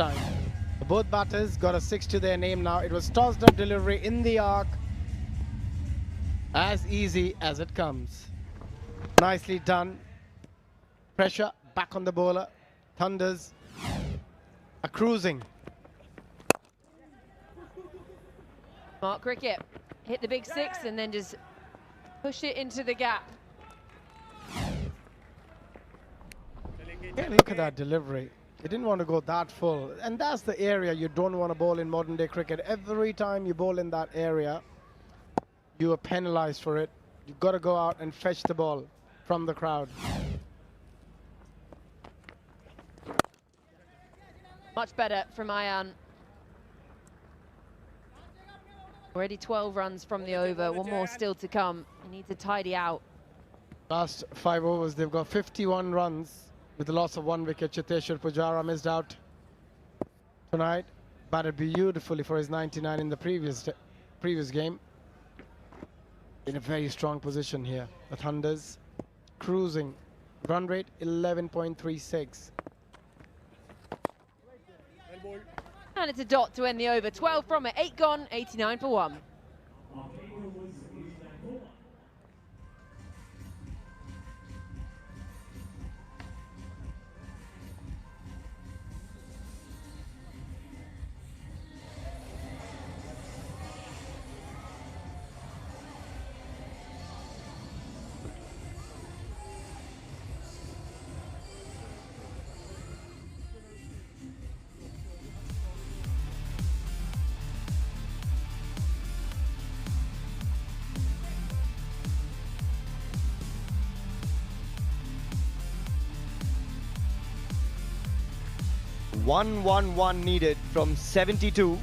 time. Both batters got a 6 to their name now. It was tossed up delivery in the arc. As easy as it comes. Nicely done. Pressure back on the bowler. Thunders are cruising. Smart cricket. Hit the big 6 and then just push it into the gap. Yeah, look at that delivery. They didn't want to go that full. And that's the area you don't want to bowl in modern day cricket. Every time you bowl in that area, you are penalized for it. You've got to go out and fetch the ball from the crowd. Much better from Ayan. Already 12 runs from the over. One more still to come. He needs to tidy out. Last 5 overs, they've got 51 runs with the loss of 1 wicket. Cheteshwar Pujara missed out tonight. Batted beautifully for his 99 in the previous game. In a very strong position here. The Thunders cruising. Run rate 11.36. And it's a dot to end the over. 12 from it, 8 gone, 89 for 1. One needed from 72,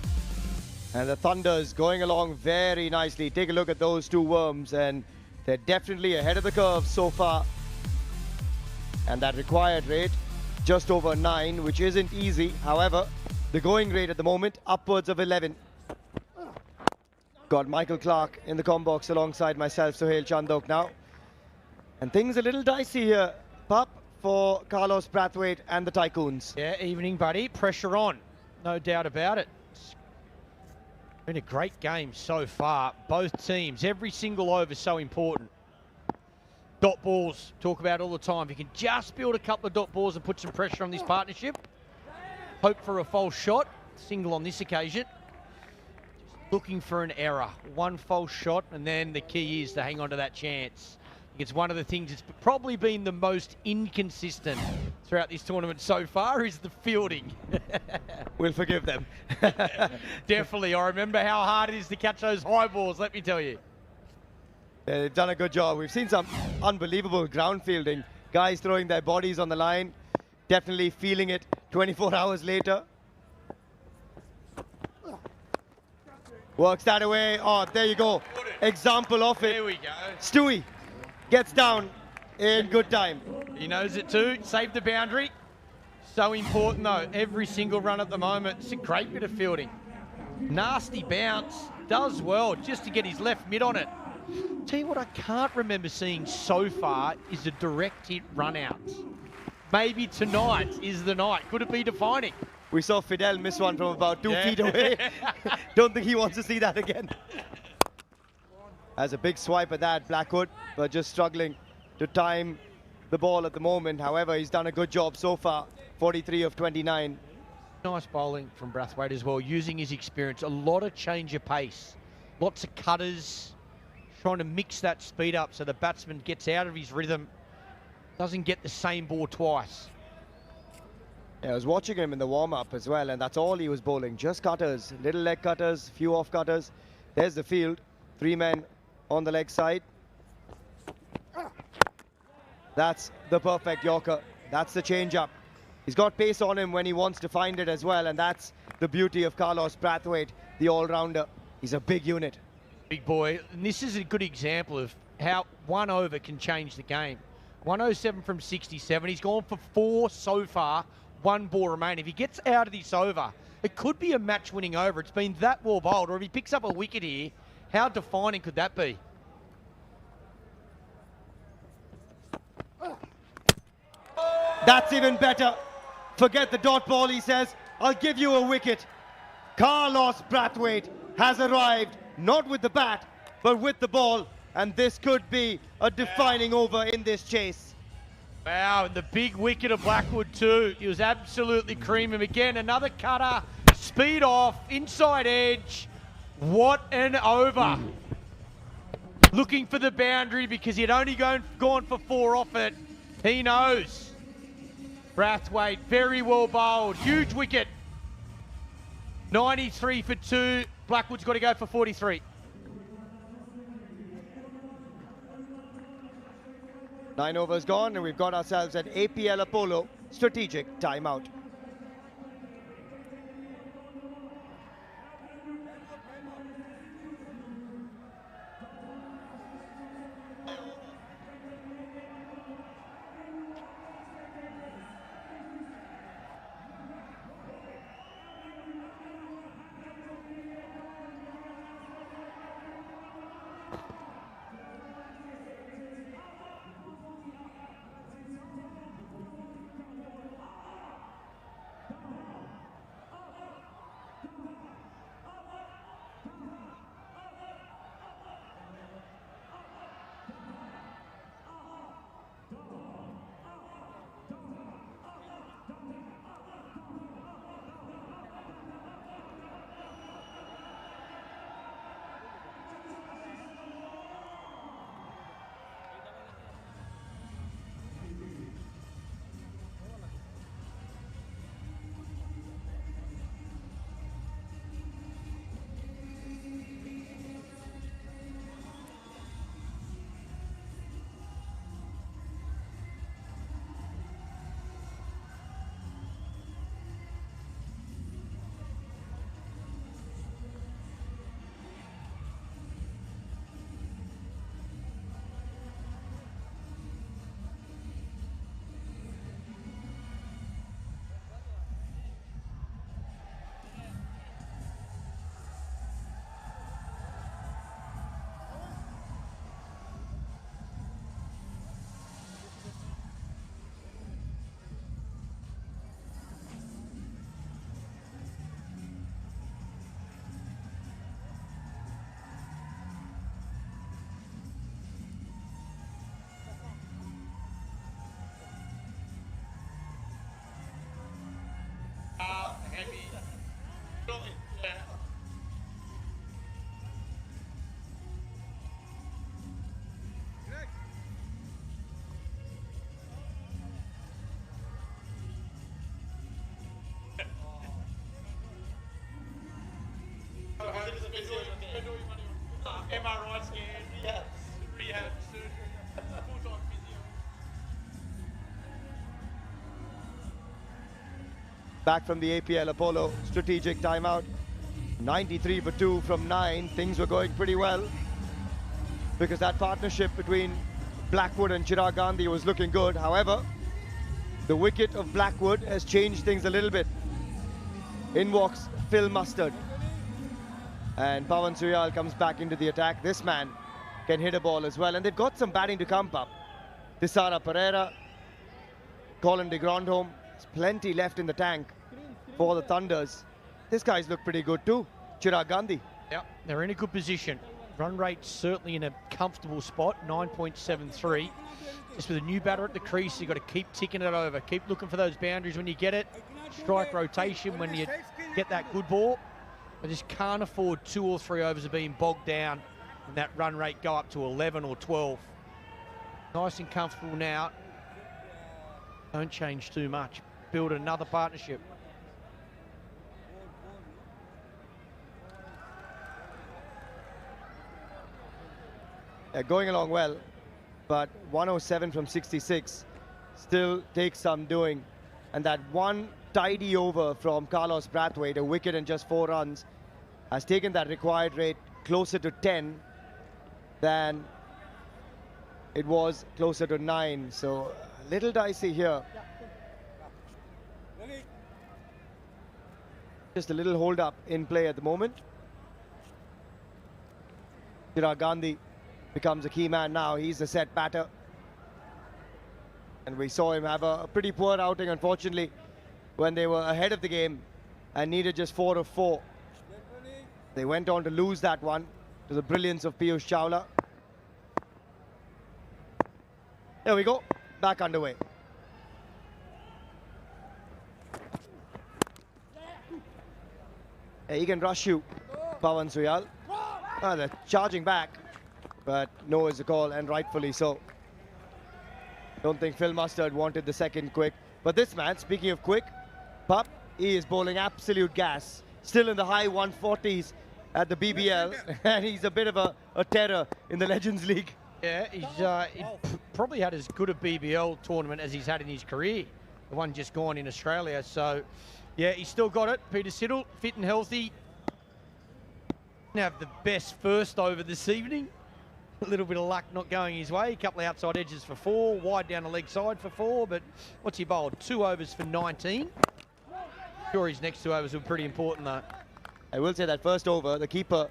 and the Thunders going along very nicely. Take a look at those 2 worms, and they're definitely ahead of the curve so far. And that required rate just over 9, which isn't easy. However, the going rate at the moment upwards of 11. Got Michael Clark in the comm box alongside myself, Sohail Chandok now, and things a little dicey here, Pup, for Carlos Brathwaite and the Tycoons. Yeah, evening, buddy. Pressure on, no doubt about it. It's been a great game so far. Both teams, every single over so important. Dot balls, talk about all the time. If you can just build a couple of dot balls and put some pressure on this partnership, hope for a false shot. Single on this occasion. Just looking for an error. 1 false shot, and then the key is to hang on to that chance. It's one of the things that's probably been the most inconsistent throughout this tournament so far is the fielding. We'll forgive them. Definitely. I remember how hard it is to catch those high balls, let me tell you. Yeah, they've done a good job. We've seen some unbelievable ground fielding. Guys throwing their bodies on the line. Definitely feeling it 24 hours later. Works that away. Oh, there you go. Example of it. There we go. Stewie gets down in good time. He knows it too. Saved the boundary. So important though. Every single run at the moment. It's a great bit of fielding. Nasty bounce. Does well just to get his left mid on it. Tell you what I can't remember seeing so far is a direct hit run out. Maybe tonight is the night. Could it be defining? We saw Fidel miss one from about 2 feet away. Don't think he wants to see that again. Has a big swipe at that, Blackwood, but just struggling to time the ball at the moment. However, he's done a good job so far, 43 of 29. Nice bowling from Brathwaite as well, using his experience. A lot of change of pace, lots of cutters, trying to mix that speed up so the batsman gets out of his rhythm, doesn't get the same ball twice. Yeah, I was watching him in the warm-up as well, and that's all he was bowling, just cutters, little leg cutters, few off cutters. There's the field, 3 men on the leg side. That's the perfect Yorker. That's the change-up. He's got pace on him when he wants to find it as well, and that's the beauty of Carlos Brathwaite, the all-rounder. He's a big unit. Big boy, and this is a good example of how 1 over can change the game. 107 from 67. He's gone for 4 so far, 1 ball remaining. If he gets out of this over, it could be a match-winning over. It's been that well bowled, or if he picks up a wicket here, how defining could that be? That's even better. Forget the dot ball, he says. I'll give you a wicket. Carlos Brathwaite has arrived, not with the bat, but with the ball, and this could be a defining over in this chase. Wow, and the big wicket of Blackwood too. He was absolutely creaming. Again, another cutter, speed off, inside edge. What an over. Looking for the boundary because he'd only gone for 4 off it. He knows. Brathwaite, very well bowled. Huge wicket. 93 for 2. Blackwood's got to go for 43. Nine overs gone, and we've got ourselves an APL Apollo strategic timeout. MRI scan, yes, rehab, surgery, full-time physio. Back from the APL Apollo strategic timeout. 93 for 2 from 9. Things were going pretty well because that partnership between Blackwood and Chirag Gandhi was looking good. However, the wicket of Blackwood has changed things a little bit. In walks Phil Mustard. And Pawan Suyal comes back into the attack. This man can hit a ball as well. And they've got some batting to come up. Thisara Pereira, Colin de Grandhomme. There's plenty left in the tank for the Thunders. This guy's look pretty good too. Chirag Gandhi. Yeah, they're in a good position. Run rate certainly in a comfortable spot, 9.73. Just with a new batter at the crease, you've got to keep ticking it over. Keep looking for those boundaries when you get it. Strike rotation when you get that good ball. I just can't afford 2 or 3 overs of being bogged down and that run rate go up to 11 or 12. Nice and comfortable now. Don't change too much. Build another partnership. Going along well, but 107 from 66 still takes some doing. And that one tidy over from Carlos Brathwaite, a wicket and just 4 runs, has taken that required rate closer to 10 than it was closer to 9. So a little dicey here. Just a little hold up in play at the moment. Chirag Gandhi becomes a key man now. He's the set batter. And we saw him have a pretty poor outing, unfortunately, when they were ahead of the game and needed just 4 of 4. They went on to lose that one to the brilliance of Piyush Chawla. There we go, back underway. He can rush you, Pawan Suyal. They're charging back, but no is the call, and rightfully so. Don't think Phil Mustard wanted the second quick. But this man, speaking of quick, Pup, he is bowling absolute gas. Still in the high 140s at the BBL, and he's a bit of a terror in the Legends League. Yeah, he probably had as good a BBL tournament as he's had in his career. The one just gone in Australia. So, yeah, he's still got it. Peter Siddle, fit and healthy. Didn't have the best first over this evening. A little bit of luck not going his way. A couple of outside edges for 4, wide down the leg side for 4. But what's he bowled? 2 overs for 19. Sure, his next 2 overs were pretty important, though. I will say that first over, the keeper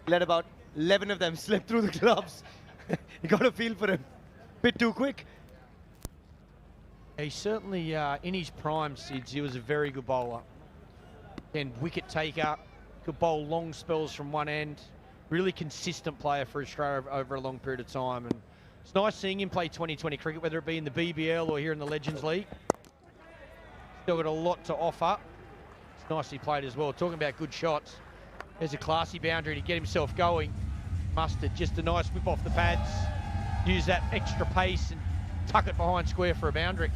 let about 11 of them slip through the gloves. You got a feel for him. Bit too quick. He's certainly in his prime, Sids. He was a very good bowler. And wicket taker, could bowl long spells from one end. Really consistent player for Australia over a long period of time. And it's nice seeing him play 2020 cricket, whether it be in the BBL or here in the Legends League. Still got a lot to offer. It's nicely played as well. Talking about good shots. There's a classy boundary to get himself going. Mustard, just a nice whip off the pads. Use that extra pace and tuck it behind square for a boundary.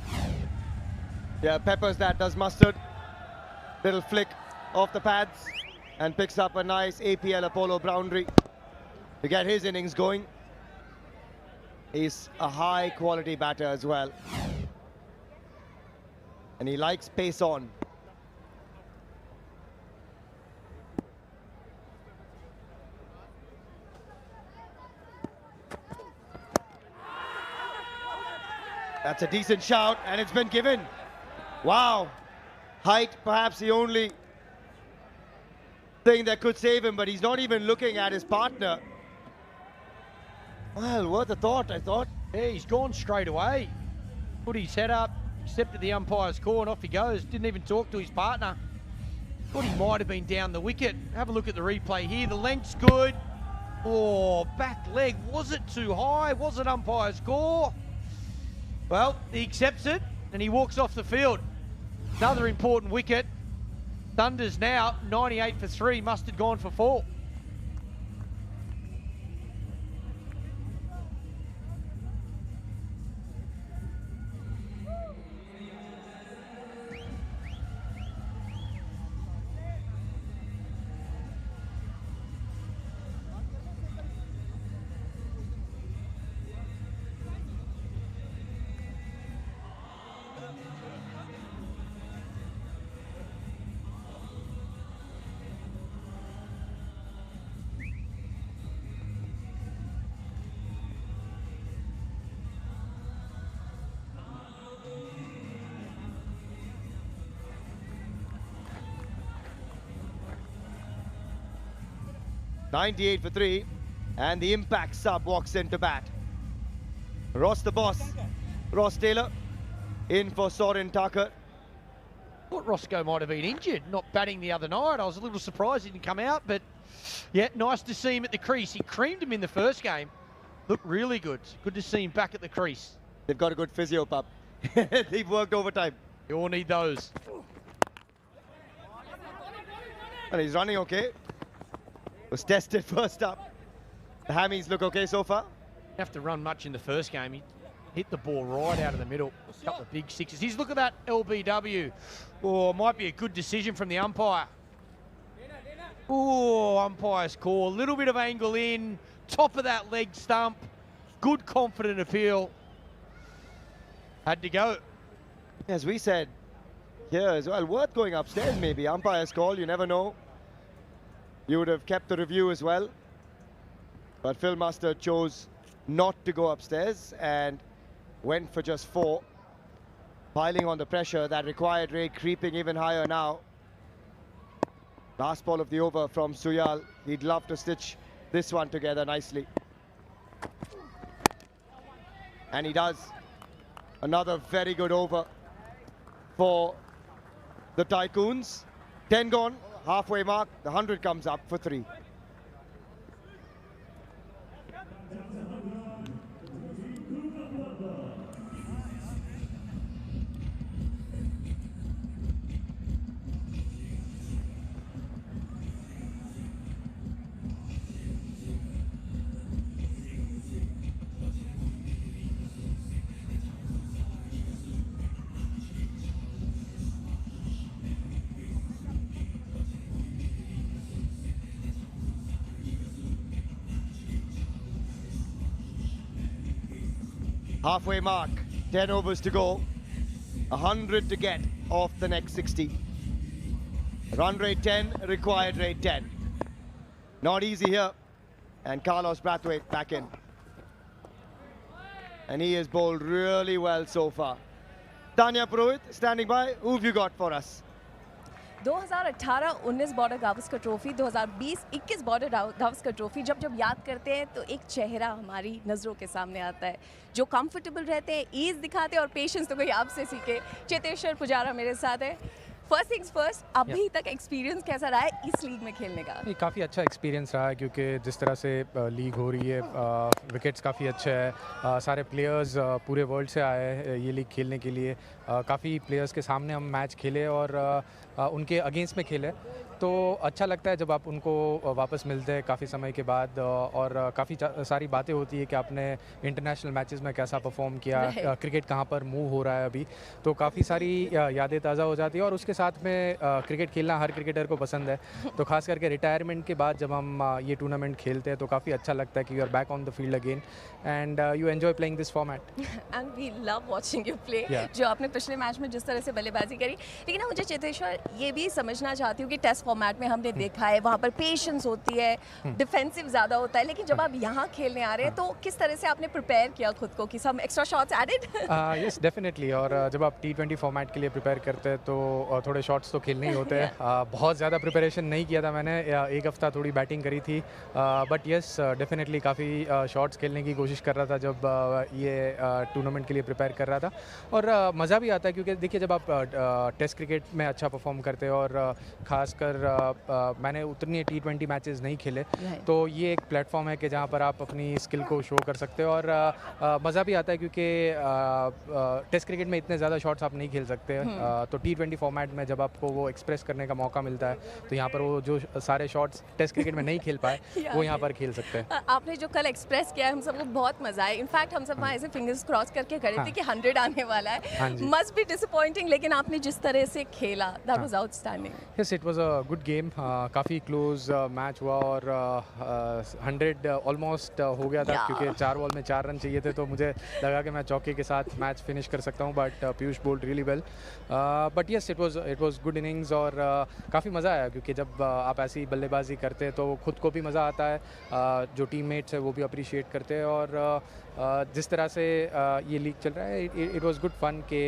Yeah, peppers that, does Mustard. Little flick off the pads and picks up a nice APL Apollo boundary to get his innings going. He's a high quality batter as well. And he likes pace on. That's a decent shout, and it's been given. Wow. Height, perhaps the only thing that could save him, but he's not even looking at his partner. Well, worth a thought, I thought. Yeah, he's gone straight away. Put his head up, accepted the umpire's call, and off he goes. Didn't even talk to his partner. Thought he might have been down the wicket. Have a look at the replay here. The length's good. Oh, back leg. Was it too high? Was it umpire's call? Well, he accepts it, and he walks off the field. Another important wicket. Thunder's now 98 for 3. Mustard gone for 4. .98 for 3, and the impact sub walks into bat. Ross the boss, Ross Taylor, in for Soren Tucker. Thought Roscoe might have been injured, not batting the other night. I was a little surprised he didn't come out, but yeah, nice to see him at the crease. He creamed him in the first game. Looked really good. Good to see him back at the crease. They've got a good physio, pup. They've worked overtime. You all need those. And he's running okay. Was tested first up. The hammies look okay so far. Didn't have to run much in the first game. He hit the ball right out of the middle. A couple of big sixes. He's look at that LBW. Oh, might be a good decision from the umpire. Oh, umpire's call. A little bit of angle in. Top of that leg stump. Good confident appeal. Had to go. As we said here as well, worth going upstairs maybe. Umpire's call, you never know. You would have kept the review as well. But Phil Mustard chose not to go upstairs and went for just 4. Piling on the pressure that required Ray, creeping even higher now. Last ball of the over from Suyal. He'd love to stitch this one together nicely. And he does. Another very good over for the Tycoons. 10 gone, halfway mark, the 100 comes up for 3. Halfway mark, 10 overs to go, 100 to get off the next 60. Run rate 10, required rate 10. Not easy here. And Carlos Brathwaite back in. And he has bowled really well so far. Tanya Purohit standing by. Who have you got for us? 2018-19 border Gavaskar trophy, 2020-21 border Gavaskar trophy, जब याद करते हैं तो एक चेहरा हमारी नज़रों के सामने आता है जो कंफर्टेबल रहते हैं, ईज दिखाते हैं और पेशेंस तो कोई आपसे सीखे। चेतेश्वर पुजारा मेरे साथ है। फर्स्ट थिंग्स फर्स्ट, अभी तक एक्सपीरियंस कैसा रहा है इस लीग में खेलने का? काफ़ी अच्छा एक्सपीरियंस रहा है क्योंकि जिस तरह से लीग हो रही है, विकेट्स काफ़ी अच्छे हैं, सारे प्लेयर्स पूरे वर्ल्ड से आए हैं ये लीग खेलने के लिए। काफ़ी प्लेयर्स के सामने हम मैच खेले और उनके अगेंस्ट में खेले, तो अच्छा लगता है जब आप उनको वापस मिलते हैं काफ़ी समय के बाद। और काफ़ी सारी बातें होती है कि आपने इंटरनेशनल मैचेस में कैसा परफॉर्म किया, क्रिकेट कहाँ पर मूव हो रहा है अभी, तो काफ़ी सारी यादें ताज़ा हो जाती है। और उसके साथ में क्रिकेट खेलना हर क्रिकेटर को पसंद है, तो खास करके रिटायरमेंट के बाद जब हम ये टूर्नामेंट खेलते हैं तो काफ़ी अच्छा लगता है कि you are back on the field again and you enjoy playing this format and we love watching you play. जो आपने पिछले मैच में जिस तरह से बल्लेबाजी करी, लेकिन ना मुझे चेतेश्वर ये भी समझना चाहती हूँ कि टेस्ट फॉर्मेट में हमने देखा है वहाँ पर पेशेंस होती है, डिफेंसिव ज़्यादा होता है, लेकिन जब आप यहाँ खेलने आ रहे हैं तो किस तरह से आपने प्रिपेयर किया खुद को कि some extra shots added? Yes definitely. और जब आप T20 फॉर्मेट के लिए प्रिपेयर करते हैं तो थोड़े शॉट्स तो खेलने ही होते हैं। बहुत ज़्यादा प्रिपरेशन नहीं किया था मैंने, एक हफ्ता थोड़ी बैटिंग करी थी, बट यस डेफिनेटली काफ़ी शॉट्स खेलने की कोशिश कर रहा था जब ये टूर्नामेंट के लिए प्रिपेयर कर रहा था। और मज़ा भी आता है क्योंकि देखिए जब आप टेस्ट क्रिकेट में अच्छा परफॉर्म करते हो और ख़ासकर मैंने उतनी T20 मैचेस नहीं खेले, तो ये एक प्लेटफॉर्म है कि जहाँ पर आप अपनी स्किल को शो कर सकते हो। और मज़ा भी आता है क्योंकि टेस्ट क्रिकेट में इतने ज़्यादा शॉट्स आप नहीं खेल सकते, तो T20 फॉर्मेट में जब आपको वो एक्सप्रेस करने का मौका मिलता है तो यहाँ पर वो जो सारे शॉट्स टेस्ट क्रिकेट में नहीं खेल पाए वो यहाँ पर खेल सकते हैं। आपने जो कल एक्सप्रेस किया है हम सबको बहुत मज़ा आया। इनफैक्ट हम सब वहाँ ऐसे फिंगर्स क्रॉस करके खड़े थे कि 100 आने वाला है, मस्ट बी डिसअपॉइंटिंग, लेकिन आपने जिस तरह से खेला that was outstanding. Yes it was a good game, काफ़ी क्लोज मैच हुआ और 100 ऑलमोस्ट हो गया था क्योंकि 4 बॉल में 4 रन चाहिए थे, तो मुझे लगा कि मैं चौके के साथ मैच फिनिश कर सकता हूँ, but Piyush bowled really well. But yes it was good innings और काफ़ी मज़ा आया क्योंकि जब आप ऐसी बल्लेबाजी करते हैं तो खुद को भी मज़ा आता है, जो टीममेट्स है वो भी अप्रिशिएट करते हैं। और जिस तरह से ये लीग चल रहा है इट वाज गुड फन कि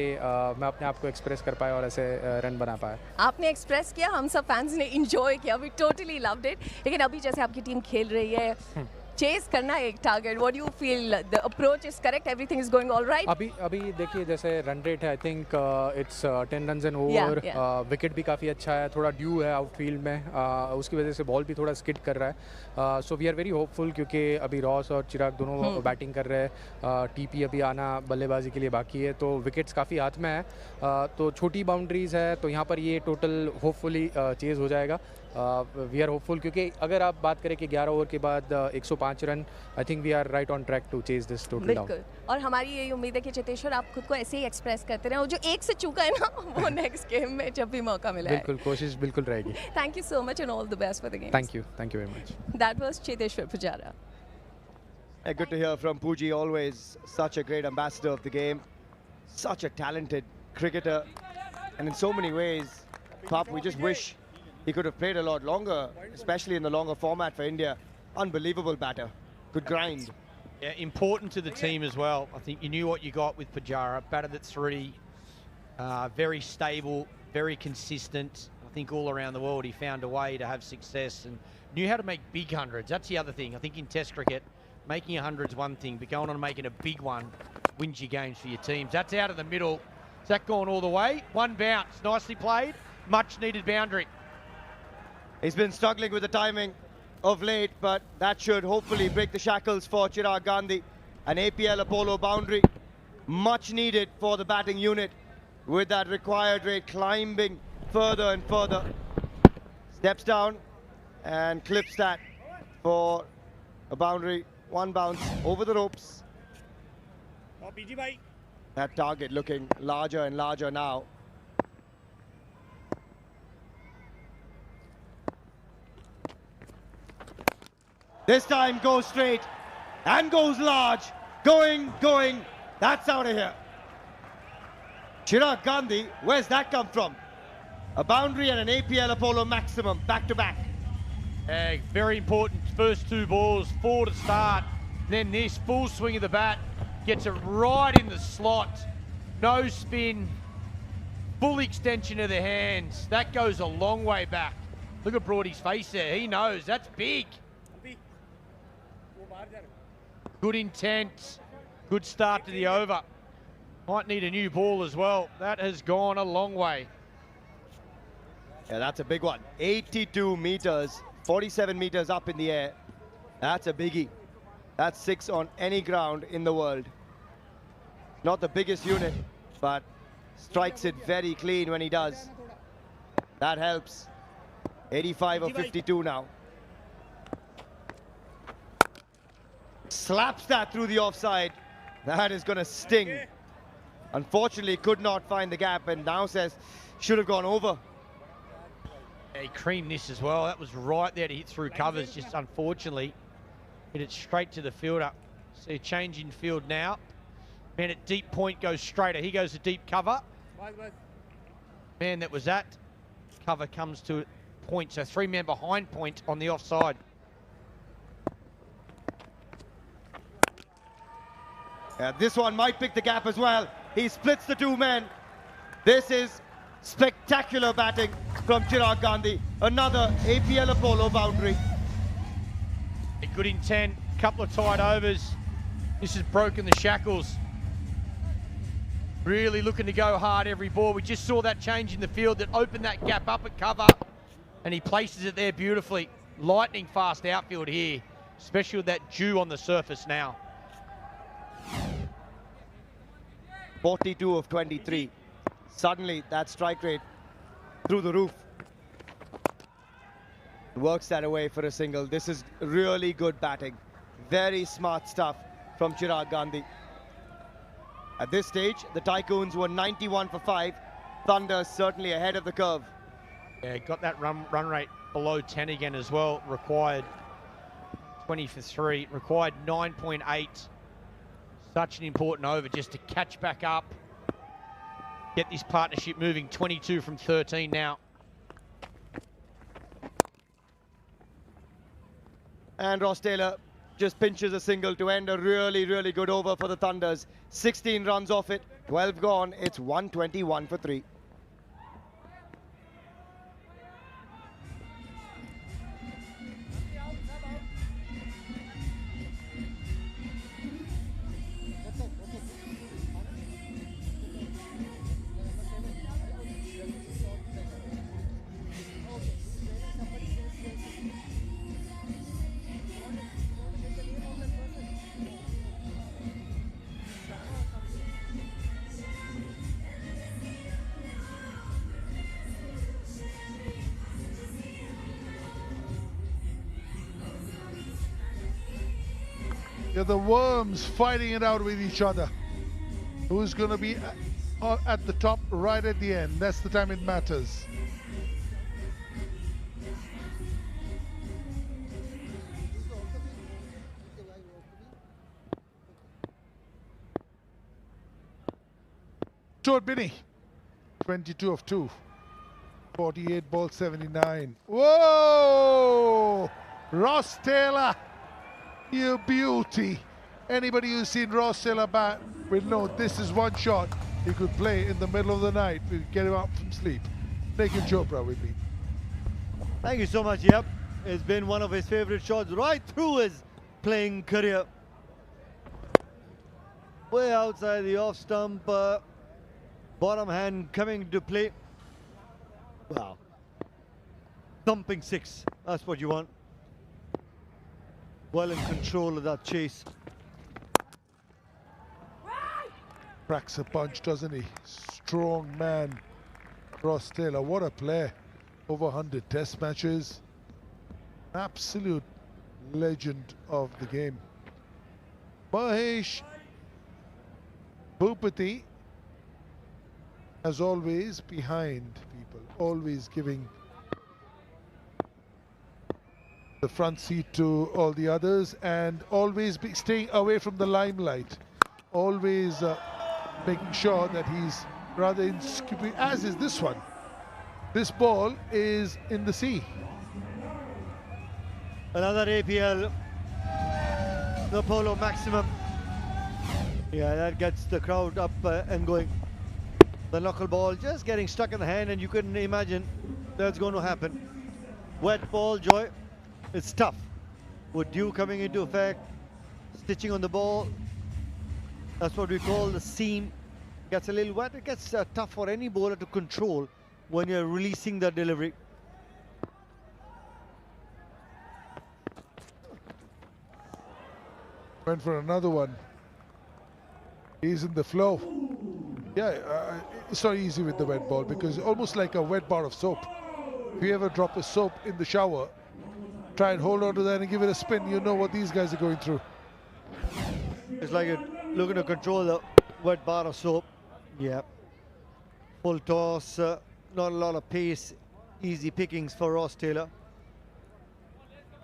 मैं अपने आप को एक्सप्रेस कर पाया और ऐसे रन बना पाया। आपने एक्सप्रेस किया, हम सब फैंस ने एंजॉय किया, वी टोटली लव्ड इट। लेकिन अभी जैसे आपकी टीम खेल रही है, चेस करना एक target, what do you feel the approach is correct, everything is going alright? अभी देखिए जैसे रन रेट है, I think it's 10 runs N over, wicket भी काफ़ी अच्छा है, थोड़ा ड्यू है आउटफील्ड में, उसकी वजह से बॉल भी थोड़ा स्किड कर रहा है। So we are very hopeful क्योंकि अभी रॉस और चिराग दोनों बैटिंग कर रहे हैं, टीपी अभी आना बल्लेबाजी के लिए बाकी है, तो विकेट्स काफ़ी हाथ में है, तो छोटी बाउंड्रीज है, तो यहाँ पर ये टोटल होपफुली चेज़ हो जाएगा। वी आर होपफुल क्योंकि अगर आप बात करें कि 11 ओवर के बाद 105 run, I think we are right on track to chase this total down. और हमारी यही उम्मीद है कि चेतेश्वर आप खुद को ऐसे ही एक्सप्रेस करते रहें और जो एक से चूका है ना वो नेक्स्ट गेम में जब भी मौका मिला है बिल्कुल कोशिश बिल्कुल रहेगी। Thank you so much and all the best for the game. Thank you very much. That was Cheteshwar Pujara. Good to hear from Puji, always such a great ambassador of the game, such a talented cricketer, and in so many ways, Pap, we just wish he could have played a lot longer, especially in the longer format for India. Unbelievable batter, good grind. Yeah, important to the team as well. I think you knew what you got with Pujara, batted at 3, very stable, very consistent. I think all around the world he found a way to have success and knew how to make big hundreds. That's the other thing. I think in Test cricket, making a hundred's one thing, but going on and making a big one wins you games for your teams. That's out of the middle. Is that gone all the way? One bounce, nicely played, much needed boundary. He's been struggling with the timing of late, but that should hopefully break the shackles for Chirag Gandhi. An APL Apollo boundary, much needed for the batting unit, with that required rate climbing further and further. Steps down and clips that for a boundary. One bounce over the ropes. That target looking larger and larger now. This time goes straight and goes large. Going. That's out of here. Chirag Gandhi, where's that come from? A boundary and an APL Apollo maximum, back to back. Yeah, very important. First two balls, 4 to start. Then this full swing of the bat. Gets it right in the slot. No spin. Full extension of the hands. That goes a long way back. Look at Broady's face there. He knows. That's big. Good intent. Good start to the over. Might need a new ball as well. That has gone a long way. Yeah, that's a big one. 82 meters, 47 meters up in the air. That's a biggie. That's 6 on any ground in the world. Not the biggest unit, but strikes it very clean when he does. That helps. 85 of 52 now. Slaps that through the offside. That is going to sting. Unfortunately, could not find the gap, and now says should have gone over. He creamed this as well. That was right there to hit through covers. Just unfortunately hit it straight to the fielder. See a change in field now. Man at deep point goes straighter. He goes to deep cover. Man that was at cover comes to point. So 3-man behind point on the offside. This one might pick the gap as well. He splits the 2 men. This is spectacular batting from Chirag Gandhi. Another APL Apollo boundary. A good intent, couple of tight overs. This has broken the shackles. Really looking to go hard every ball. We just saw that change in the field that opened that gap up at cover, and he places it there beautifully. Lightning fast outfield here, especially with that dew on the surface now. 42 of 23. Suddenly that strike rate through the roof. Works that away for a single. This is really good batting. Very smart stuff from Chirag Gandhi. At this stage, the Tycoons were 91 for 5. Thunder certainly ahead of the curve. Yeah, got that run rate below 10 again as well. Required 20 for 3. Required 9.8. Such an important over just to catch back up. Get this partnership moving. 22 from 13 now. And Ross Taylor just pinches a single to end a really, really good over for the Thunders. 16 runs off it, 12 gone. It's 121 for 3. They're the worms fighting it out with each other. Who's going to be at the top right at the end? That's the time it matters. Stuart Binney, 22 of 2. 48 ball 79. Whoa! Ross Taylor, you beauty. Anybody who's seen Ross Taylor bat will know this is one shot he could play in the middle of the night. We could get him up from sleep. Naked Chopra with me. Thank you so much. Yep, it's been one of his favorite shots right through his playing career. Way outside the off stump, bottom hand coming to play. Wow. thumping six. That's what you want. Well in control of that chase. Cracks a punch, doesn't he? Strong man, Ross Taylor. What a player. Over 100 test matches. Absolute legend of the game. Mahesh Bhupati, as always, behind people. Always giving the front seat to all the others and always staying away from the limelight. Always making sure that he's rather inscrutable, as is this one. This ball is in the sea. Another APL, the Polo maximum. Yeah, that gets the crowd up and going. The knuckle ball just getting stuck in the hand, and you couldn't imagine that's going to happen. Wet ball, Joy. It's tough. With dew coming into effect, stitching on the ball. That's what we call the seam. Gets a little wet. It gets tough for any bowler to control when you're releasing the delivery. Went for another one. He's in the flow. Yeah, it's not easy with the wet ball because it's almost like a wet bar of soap. If you ever drop a soap in the shower, try and hold on to that and give it a spin. You know what these guys are going through. It's like you're looking to control the wet bar of soap. Yeah. Full toss, not a lot of pace. Easy pickings for Ross Taylor.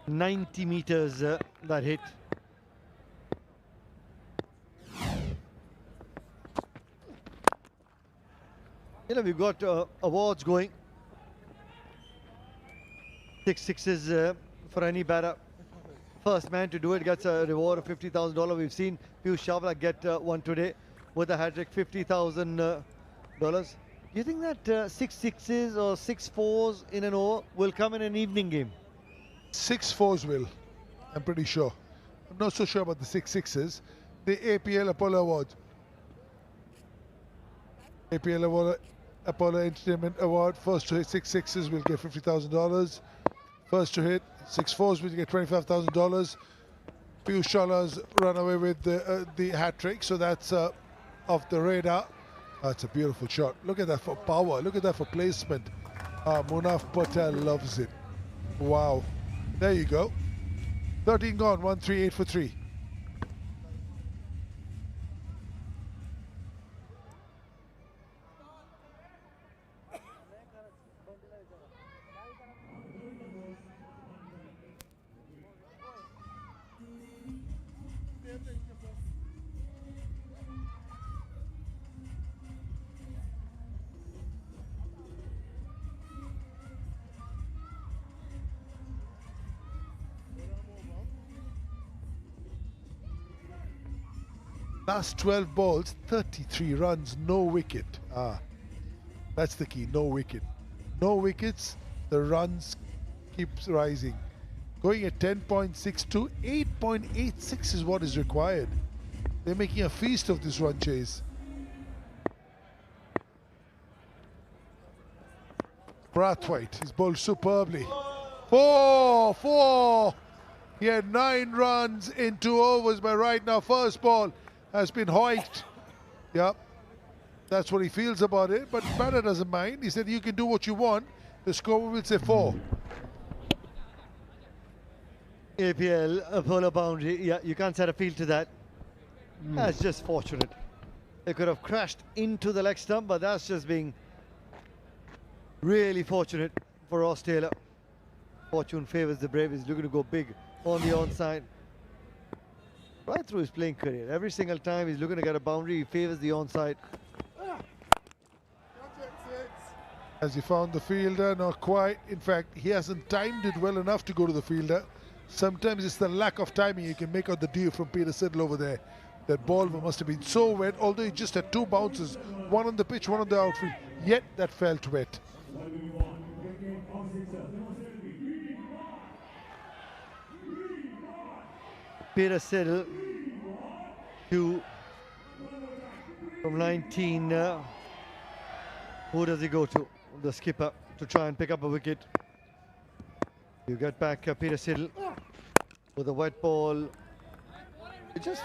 90 meters that hit. You know, we've got awards going. 6 sixes for any batter. First man to do it gets a reward of $50,000. We've seen Piyush Chawla get one today with a hat-trick, $50,000. Do you think that 6 sixes or 6 fours in an over will come in an evening game? 6 fours will, I'm pretty sure. I'm not so sure about the 6 sixes. The APL Apollo Award. APL Apollo Entertainment Award. First to hit 6 sixes will get $50,000. First to hit 6 fours will get $25,000. Piyush Chawla's run away with the hat-trick, so that's off the radar. That's a beautiful shot. Look at that for power. Look at that for placement. Munaf Patel loves it. Wow. There you go. 13 gone, 138 for 3. Last 12 balls, 33 runs, no wicket. That's the key, no wicket. No wickets, the runs keeps rising. Going at 10.62, 8.86 is what is required. They're making a feast of this run chase. Brathwaite, he's bowled superbly. 4. He had 9 runs in 2 overs, but right now first ball has been hoiked. Yep, that's what he feels about it, but batter doesn't mind. He said you can do what you want. The score will say 4. APL, a polar boundary. Yeah, you can't set a field to that. That's just fortunate. They could have crashed into the leg stump, but that's just being really fortunate for Ross Taylor. Fortune favours the brave. He's looking to go big on the onside. Right through his playing career, every single time he's looking to get a boundary, he favours the onside. Has he found the fielder? Not quite. In fact, he hasn't timed it well enough to go to the fielder. Sometimes it's the lack of timing. You can make out the deal from Peter Siddle over there. That ball must have been so wet, although he just had 2 bounces, one on the pitch, one on the outfield. Yet that felt wet. Peter Siddle from 19. Who does he go to? The skipper to try and pick up a wicket. You get back Peter Siddle with a wet ball. It just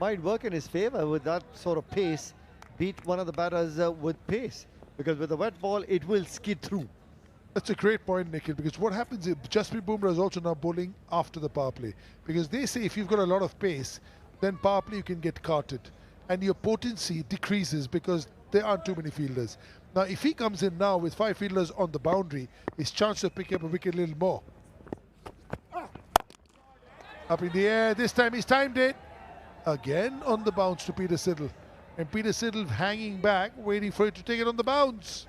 might work in his favor with that sort of pace. Beat one of the batters with pace. Because with a wet ball, it will skid through. That's a great point, Nikhil, because what happens is Jasprit Bumrah is also now bowling after the power play. Because they say if you've got a lot of pace, then power play you can get carted. And your potency decreases because there aren't too many fielders. Now, if he comes in now with 5 fielders on the boundary, his chance to pick up a wicket a little more. Up in the air, this time he's timed it. Again on the bounce to Peter Siddle. And Peter Siddle hanging back, waiting for it to take it on the bounce.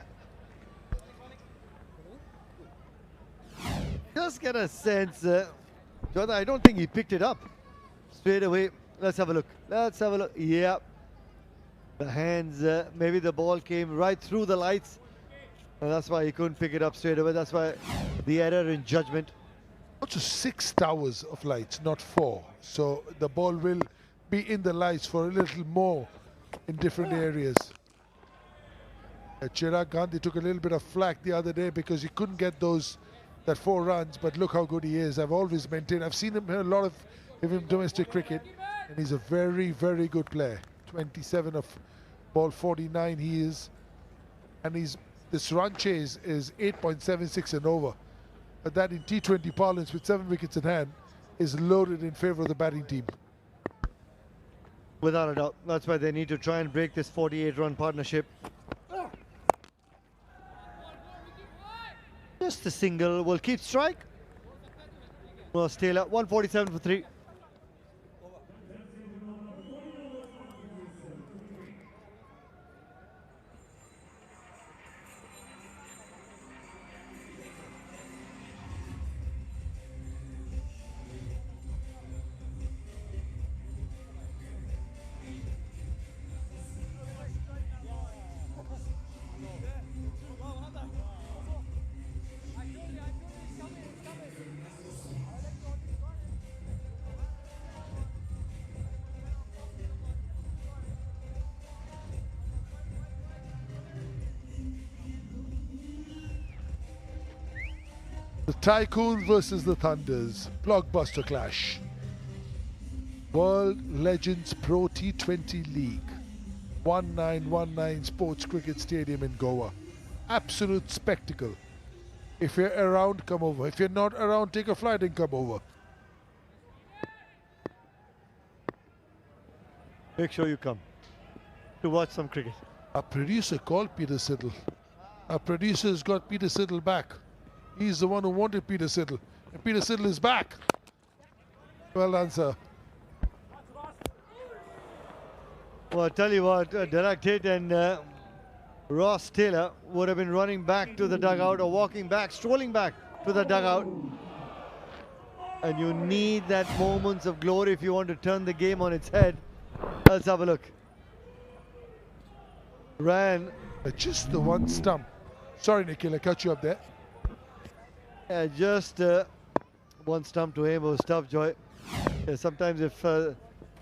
Just get a sense, Jonathan, I don't think he picked it up straight away. Let's have a look. Let's have a look. Yeah. The hands, maybe the ball came right through the lights. And that's why he couldn't pick it up straight away. That's why the error in judgment. Also 6 towers of lights, not 4. So the ball will be in the lights for a little more in different areas. Chirag Gandhi took a little bit of flack the other day because he couldn't get that 4 runs, but look how good he is. I've always maintained, I've seen him a lot of him domestic cricket, and he's a very, very good player. 27 of ball 49 he is, and this run chase is 8.76 and over. But that in T20 parlance with 7 wickets in hand is loaded in favour of the batting team. Without a doubt. That's why they need to try and break this 48-run partnership. Just a single will keep strike. Well, Taylor, 147 for 3. The Tycoons versus the Thunders, blockbuster clash. World Legends Pro T20 League, 1919 Sports Cricket Stadium in Goa. Absolute spectacle. If you're around, come over. If you're not around, take a flight and come over. Make sure you come to watch some cricket. Our producer called Peter Siddle. Our producer's got Peter Siddle back. He's the one who wanted Peter Siddle. And Peter Siddle is back. Well done, sir. Well, I tell you what, direct hit and Ross Taylor would have been running back to the dugout or walking back, strolling back to the dugout. And you need that moments of glory if you want to turn the game on its head. Let's have a look. Ran. Just the one stump. Sorry, Nikhil, I cut you up there. Just one stump to aim was tough, Joy. Sometimes if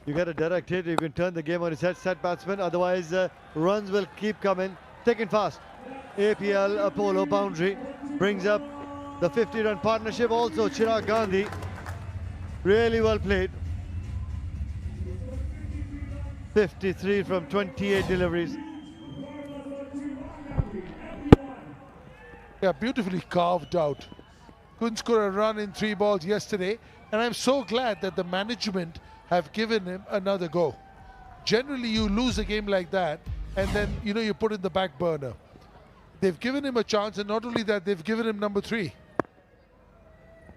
you get a direct hit, you can turn the game on its head, set batsman. Otherwise, runs will keep coming. Thick and fast. APL Apollo boundary brings up the 50-run partnership. Also, Chirag Gandhi. Really well played. 53 from 28 deliveries. Yeah, beautifully carved out. Couldn't score a run in 3 balls yesterday, and I'm so glad that the management have given him another go. Generally, you lose a game like that, and then, you put in the back burner. They've given him a chance, and not only that, they've given him number 3.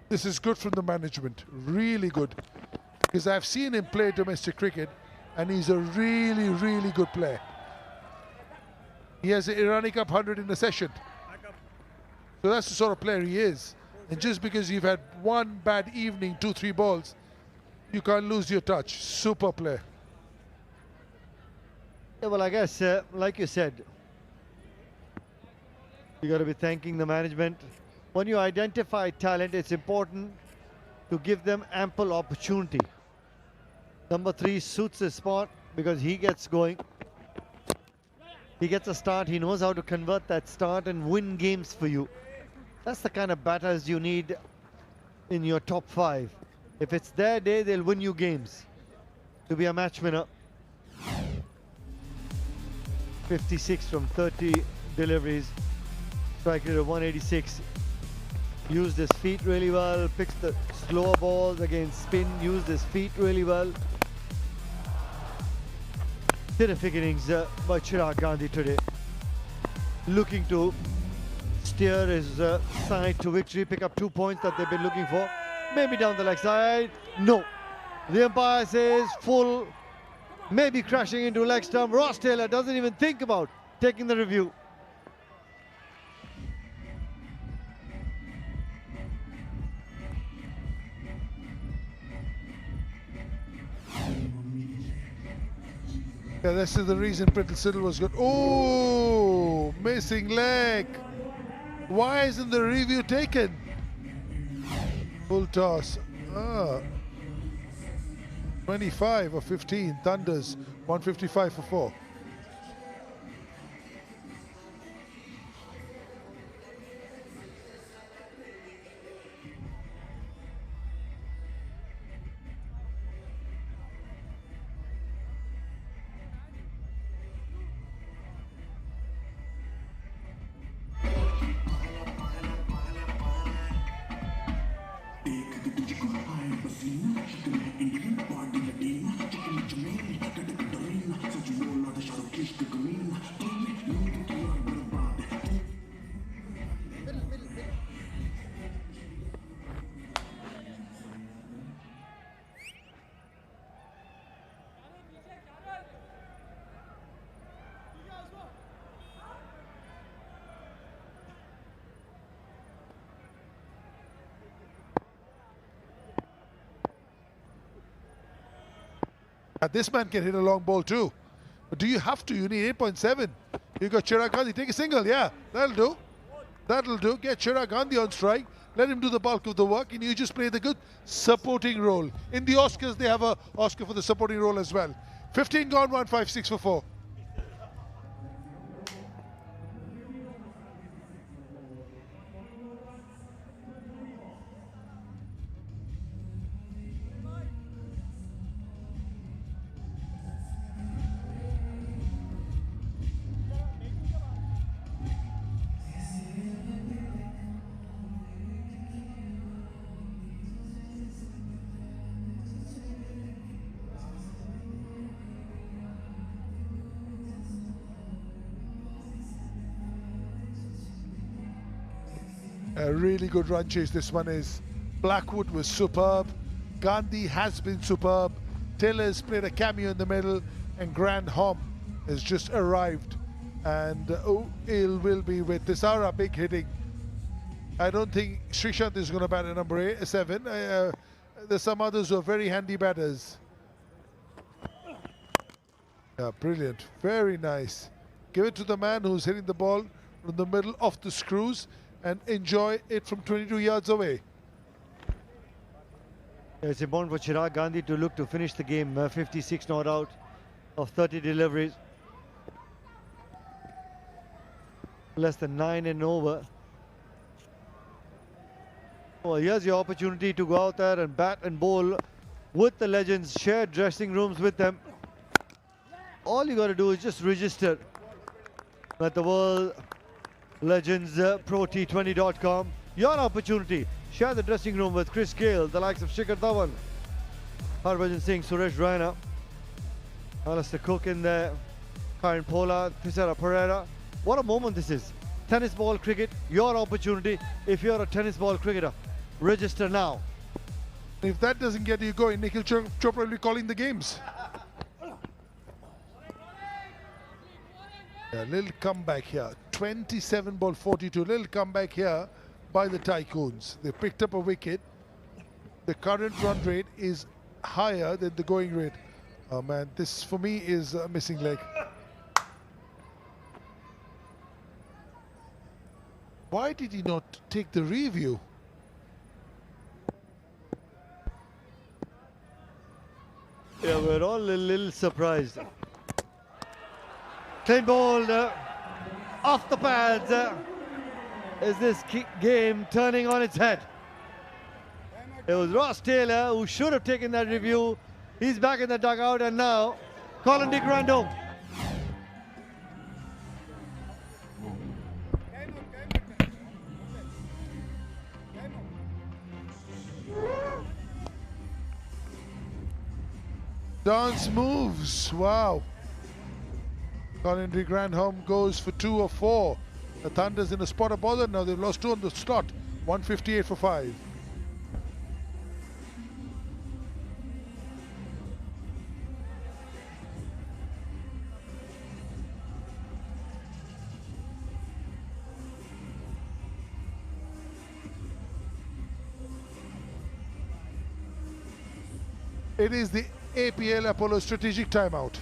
This is good from the management, really good. Because I've seen him play domestic cricket, and he's a really, really good player. He has an Irani Cup 100 in a session. So that's the sort of player he is. And just because you've had one bad evening, 2-3 balls, you can't lose your touch. Super player. Yeah, well, I guess, like you said, you got to be thanking the management. When you identify talent, it's important to give them ample opportunity. Number 3 suits his spot because he gets going. He gets a start. He knows how to convert that start and win games for you. That's the kind of batters you need in your top 5. If it's their day, they'll win you games. To be a match winner. 56 from 30 deliveries. Strike rate of 186. Used his feet really well. Picks the slower balls against spin. Used his feet really well. Terrific innings by Chirag Gandhi today. Looking to steer his side to victory, pick up 2 points that they've been looking for. Maybe down the leg side. No. The umpire says full. Maybe crashing into leg stump. Ross Taylor doesn't even think about taking the review. Yeah, this is the reason Brittle Siddle was good. Oh, missing leg. Why isn't the review taken? Full toss. 25 or 15. Thunders. 155 for 4. This man can hit a long ball too. But do you have to? You need 8.7. You got Chirag Gandhi. Take a single. Yeah, that'll do. That'll do. Get Chirag Gandhi on strike. Let him do the bulk of the work, and you just play the good supporting role. In the Oscars, they have a Oscar for the supporting role as well. 15 gone, 156 for 4. A really good run chase this one is. Blackwood was superb. Gandhi has been superb. Taylor's played a cameo in the middle, and Grand Hom has just arrived. And will be with Tisara big hitting. I don't think Srishant is going to bat at number 7. There's some others who are very handy batters. Yeah, brilliant. Very nice. Give it to the man who's hitting the ball from the middle of the screws, and enjoy it from 22 yards away. It's important for Chirag Gandhi to look to finish the game. 56 not out of 30 deliveries. Less than 9 and over. Well, here's your opportunity to go out there and bat and bowl with the legends, share dressing rooms with them. All you got to do is just register at the World Legends Pro T20.com. Your opportunity. Share the dressing room with Chris Gale, the likes of Shikhar Dhawan, Harbhajan Singh, Suresh Raina, Alistair Cook in there, Karen Pola, Thisara Pereira. What a moment this is. Tennis ball cricket, your opportunity. If you're a tennis ball cricketer, register now. If that doesn't get you going, Nikhil Chopra will be calling the games. A little comeback here. 27 ball 42. Little comeback here by the Tycoons. They picked up a wicket. The current run rate is higher than the going rate. Oh man, this for me is a missing leg. Why did he not take the review? Yeah, we're all a little surprised. Clean ball off the pads. is this game turning on its head. It was Ross Taylor who should have taken that review. He's back in the dugout, and now Colin de Grandhomme. Dance moves, wow. Colin de Grandhomme goes for 2 of 4. The Thunder's in a spot of bother now. They've lost 2 on the slot. 158 for 5. It is the APL Apollo strategic timeout.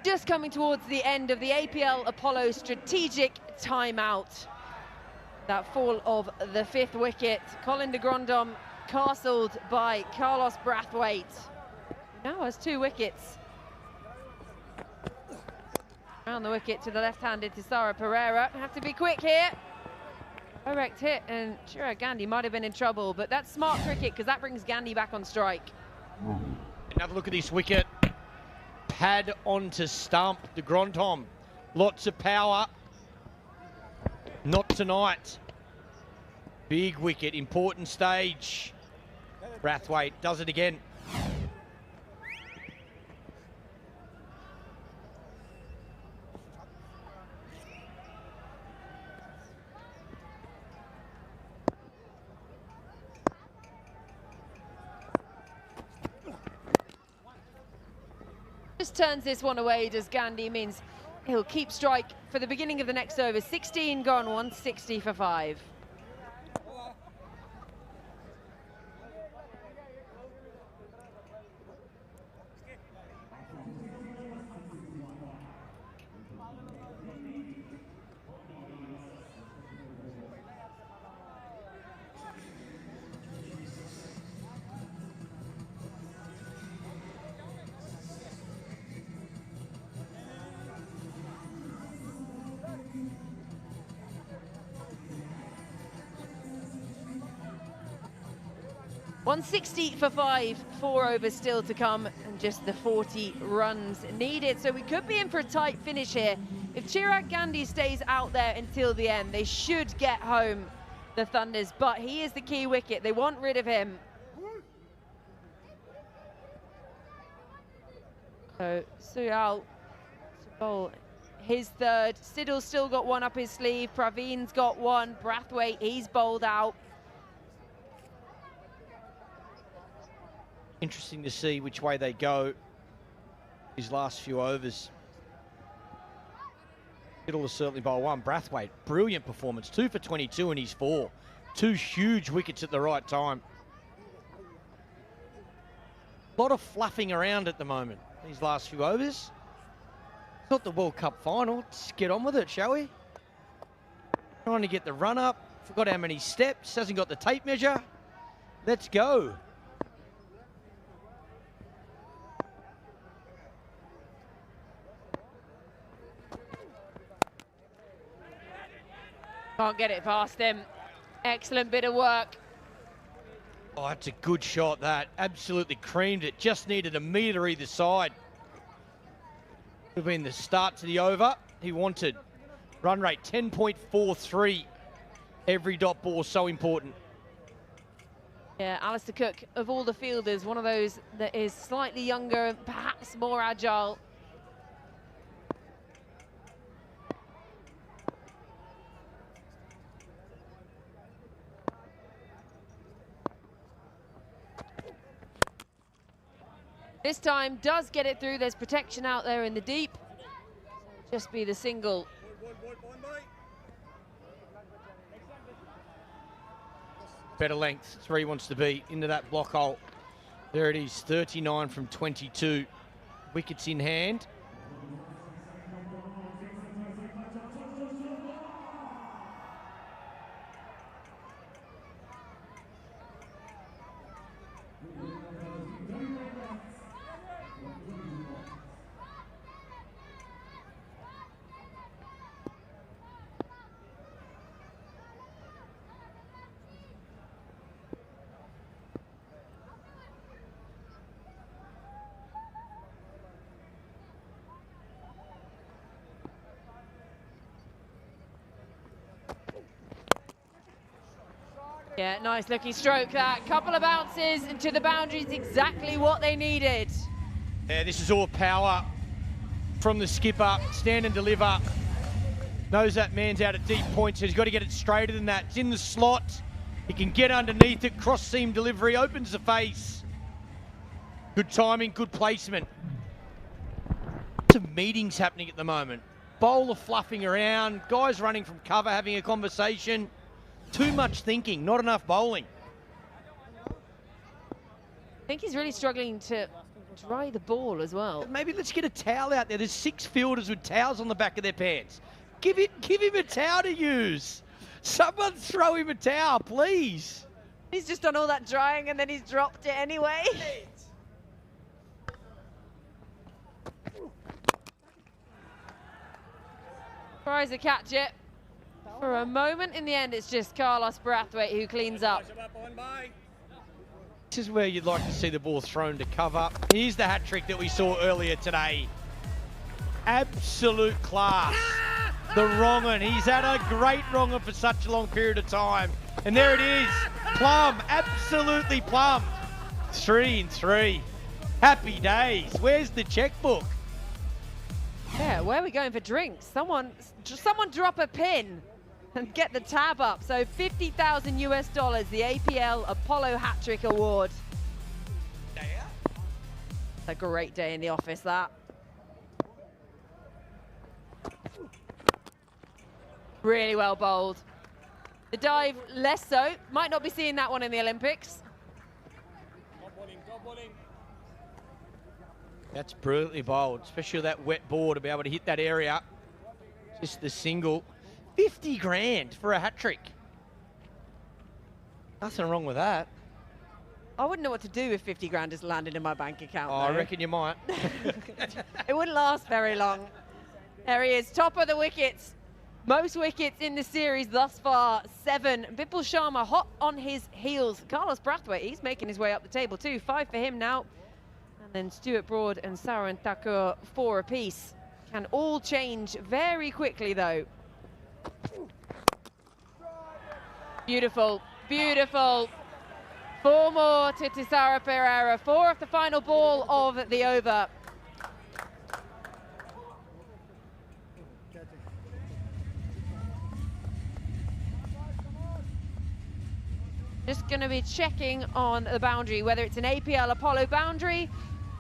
Just coming towards the end of the APL Apollo strategic timeout. That fall of the 5th wicket. Colin de Grandhomme castled by Carlos Brathwaite. Now has 2 wickets. Around the wicket to the left-handed Tisara Pereira. Have to be quick here. Direct hit, and sure, Gandhi might have been in trouble, but that's smart cricket because that brings Gandhi back on strike. Another look at this wicket. Pad onto stump. De Grandhomme, lots of power. Not tonight. Big wicket, important stage. Brathwaite does it again. Just turns this one away, does Gandhi, means he'll keep strike for the beginning of the next over. 16 gone, 160 for 5. 160 for 5, 4 overs still to come, and just the 40 runs needed. So we could be in for a tight finish here. If Chirag Gandhi stays out there until the end, they should get home, the Thunders, but he is the key wicket. They want rid of him. So Suyal to bowl his third. Siddle's still got one up his sleeve. Praveen's got one. Brathwaite, he's bowled out. Interesting to see which way they go his last few overs. Siddle will certainly bowl one. Brathwaite, brilliant performance. 2 for 22 in his 4. 2 huge wickets at the right time. A lot of fluffing around at the moment, these last few overs. It's not the World Cup final. Let's get on with it, shall we? Trying to get the run up. Forgot how many steps. Hasn't got the tape measure. Let's go. Can't get it past him. Excellent bit of work. Oh, that's a good shot, that. Absolutely creamed it. Just needed a metre either side. Would have been the start to the over he wanted. Run rate 10.43. Every dot ball so important. Yeah, Alistair Cook, of all the fielders, one of those that is slightly younger, perhaps more agile. This time does get it through. There's protection out there in the deep. Just be the single. Better length. It's where he wants to be, into that block hole. There it is, 39 from 22. Wickets in hand. Yeah, nice looking stroke that. Couple of bounces into the boundaries, exactly what they needed. Yeah, this is all power from the skipper. Stand and deliver. Knows that man's out at deep point, so he's got to get it straighter than that. It's in the slot. He can get underneath it. Cross seam delivery, opens the face. Good timing, good placement. Some meetings happening at the moment. Bowler fluffing around. Guys running from cover, having a conversation. Too much thinking, not enough bowling. I think he's really struggling to dry the ball as well. Maybe let's get a towel out there. There's 6 fielders with towels on the back of their pants. Give him a towel to use. Someone throw him a towel, please. He's just done all that drying and then he's dropped it anyway. Tries to catch it. For a moment in the end, it's just Carlos Brathwaite who cleans up. This is where you'd like to see the ball thrown to cover. Here's the hat trick that we saw earlier today. Absolute class. The wrong-un. He's had a great wrong-un for such a long period of time. And there it is. Plum. Absolutely plum. 3 and 3. Happy days. Where's the checkbook? Yeah, where are we going for drinks? Someone drop a pin and get the tab up. So $50,000 US, the APL Apollo Hat Trick Award. A great day in the office, that. Really well bowled. The dive, less so. Might not be seeing that one in the Olympics. That's brilliantly bowled, especially with that wet ball to be able to hit that area. Just the single. 50 grand for a hat trick. Nothing wrong with that. I wouldn't know what to do if 50 grand is landed in my bank account. Oh, I reckon you might. It wouldn't last very long. There he is, top of the wickets. Most wickets in the series thus far, 7. Bipul Sharma hot on his heels. Carlos Brathwaite, he's making his way up the table too. 5 for him now. And then Stuart Broad and Saran Thakur 4 apiece. Can all change very quickly though. Beautiful, beautiful. 4 more to Thisara Pereira. 4 off the final ball of the over. Just going to be checking on the boundary, whether it's an APL Apollo boundary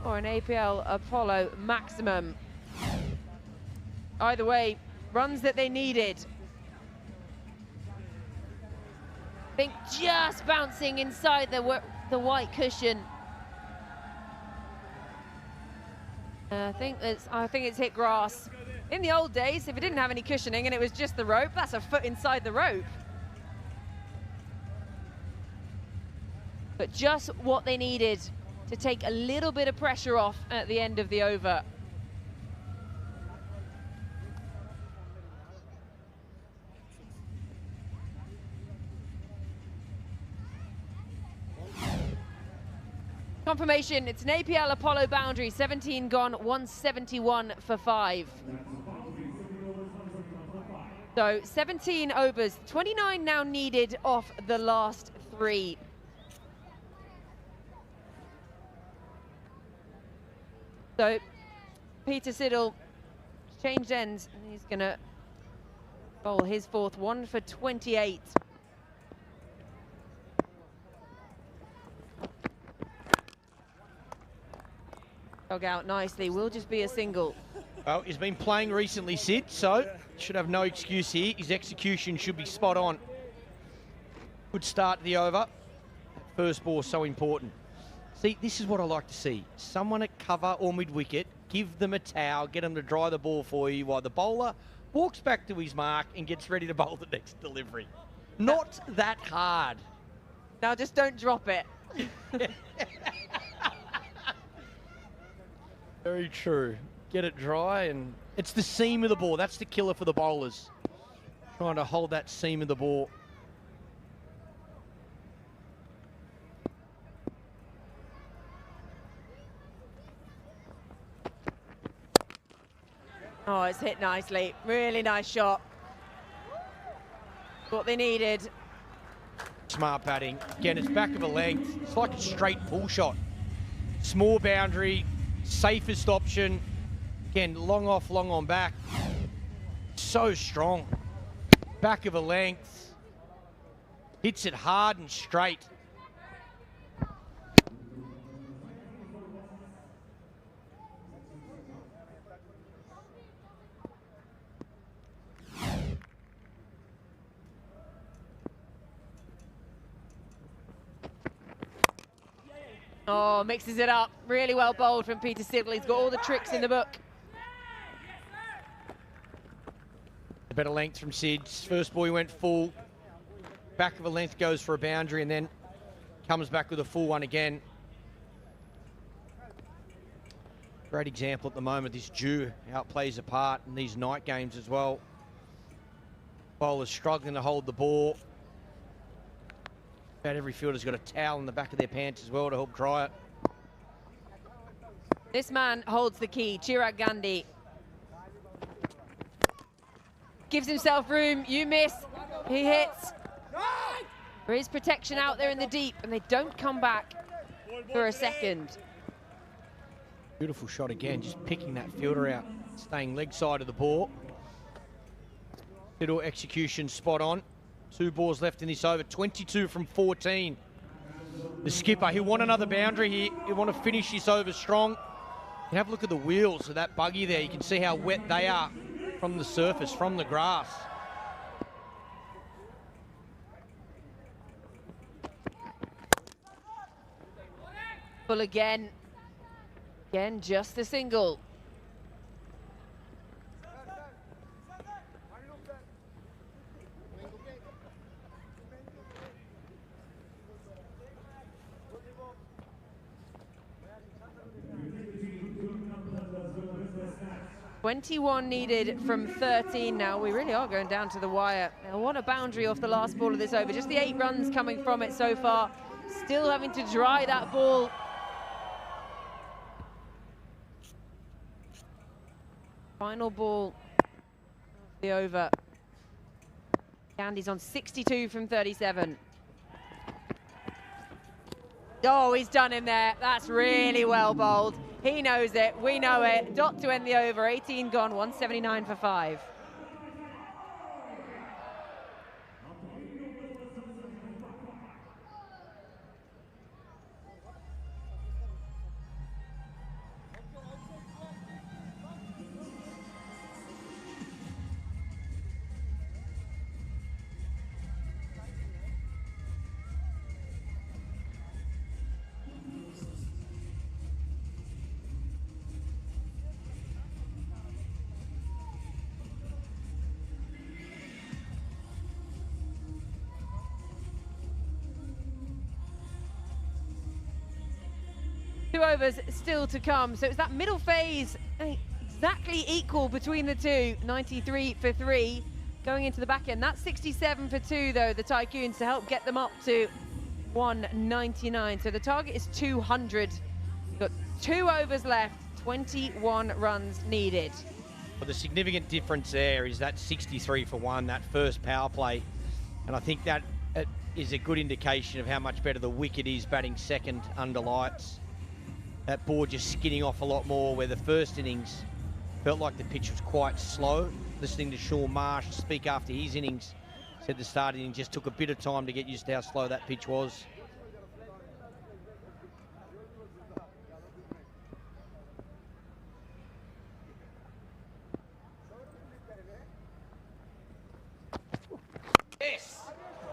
or an APL Apollo maximum. Either way, runs that they needed. I think just bouncing inside the white cushion. I think it's hit grass. In the old days, if it didn't have any cushioning and it was just the rope, that's a foot inside the rope. But just what they needed to take a little bit of pressure off at the end of the over. Confirmation, it's an APL Apollo boundary, 17 gone, 171 for 5. So 17 overs, 29 now needed off the last 3. So Peter Siddle changed ends and he's going to bowl his 4th, 1 for 28. Dug out nicely, will just be a single. Well, he's been playing recently, Sid, so should have no excuse here. His execution should be spot on. Good start to the over. First ball so important. See, this is what I like to see. Someone at cover or mid-wicket, give them a towel, get them to dry the ball for you while the bowler walks back to his mark and gets ready to bowl the next delivery. Not that hard. Now just don't drop it. Very true. Get it dry, and it's the seam of the ball. That's the killer for the bowlers. Trying to hold that seam of the ball. Oh, it's hit nicely. Really nice shot. What they needed. Smart batting. Again, it's back of a length. It's like a straight pull shot. Small boundary, safest option. Again, long off, long on back. So strong. Back of a length. Hits it hard and straight. Oh, mixes it up. Really well bowled from Peter Siddle. He's got all the tricks in the book. A better length from Sid's. First ball he went full. Back of a length goes for a boundary and then comes back with a full one again. Great example at the moment. This dew, how it plays a part in these night games as well. Bowlers struggling to hold the ball. About every fielder's got a towel in the back of their pants as well to help dry it. This man holds the key, Chirag Gandhi. Gives himself room, you miss, he hits. There is protection out there in the deep and they don't come back for a second. Beautiful shot again, just picking that fielder out, staying leg side of the ball. Little execution spot on. 2 balls left in this over, 22 from 14. The skipper, he'll want another boundary here. He'll want to finish this over strong. And have a look at the wheels of that buggy there. You can see how wet they are from the surface, from the grass. Full again. Again, just a single. 21 needed from 13 now. We really are going down to the wire. Now, what a boundary off the last ball of this over. Just the 8 runs coming from it so far. Still having to dry that ball. Final ball of the over. Gandhi's on 62 from 37. Oh, he's done him there. That's really well bowled. He knows it. We know it. Dot to end the over. 18 gone, 179 for 5. Two overs still to come, so it's that middle phase exactly equal between the two. 93 for 3 going into the back end. That's 67 for 2 though, the Tycoons, to help get them up to 199. So the target is 200. We've got 2 overs left, 21 runs needed. Well, the significant difference there is that 63 for 1, that first power play, and I think that is a good indication of how much better the wicket is batting second under lights. That ball just skinning off a lot more, where the first innings felt like the pitch was quite slow. Listening to Sean Marsh speak after his innings, said the start inning just took a bit of time to get used to how slow that pitch was. Yes.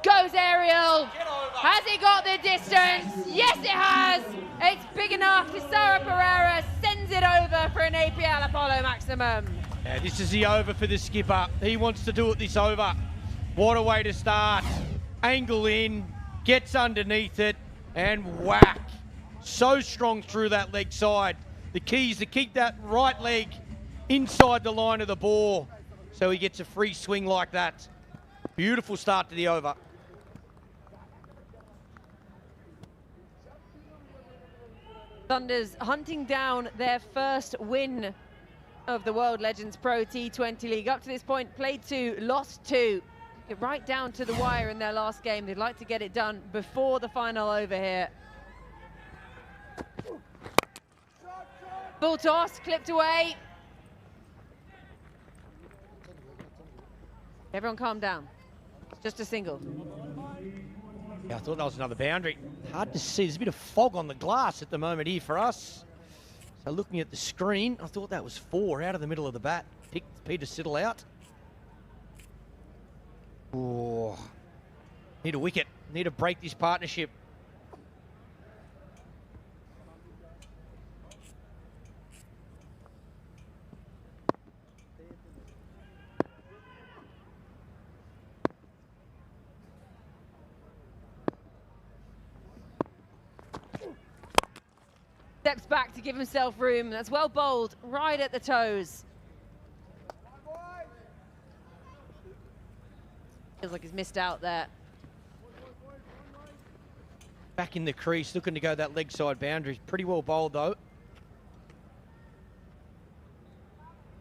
Goes Ariel. Has he got the distance? Yes, it has. It's big enough. Tisara Pereira sends it over for an APL Apollo maximum. Yeah, this is the over for the skipper. He wants to do it this over. What a way to start. Angle in, gets underneath it, and whack. So strong through that leg side. The key is to keep that right leg inside the line of the ball so he gets a free swing like that. Beautiful start to the over. Thunders hunting down their first win of the World Legends Pro T20 League. Up to this point, played 2, lost 2. Get right down to the wire in their last game. They'd like to get it done before the final over here. Full toss, clipped away. Everyone calm down. It's just a single. Yeah, I thought that was another boundary. Hard to see. There's a bit of fog on the glass at the moment here for us. So looking at the screen, I thought that was 4 out of the middle of the bat. Picked Peter Siddle out. Oh, need a wicket. Need to break this partnership. Steps back to give himself room. That's well bowled, right at the toes. Feels like he's missed out there. Back in the crease, looking to go that leg side boundary. Pretty well bowled though.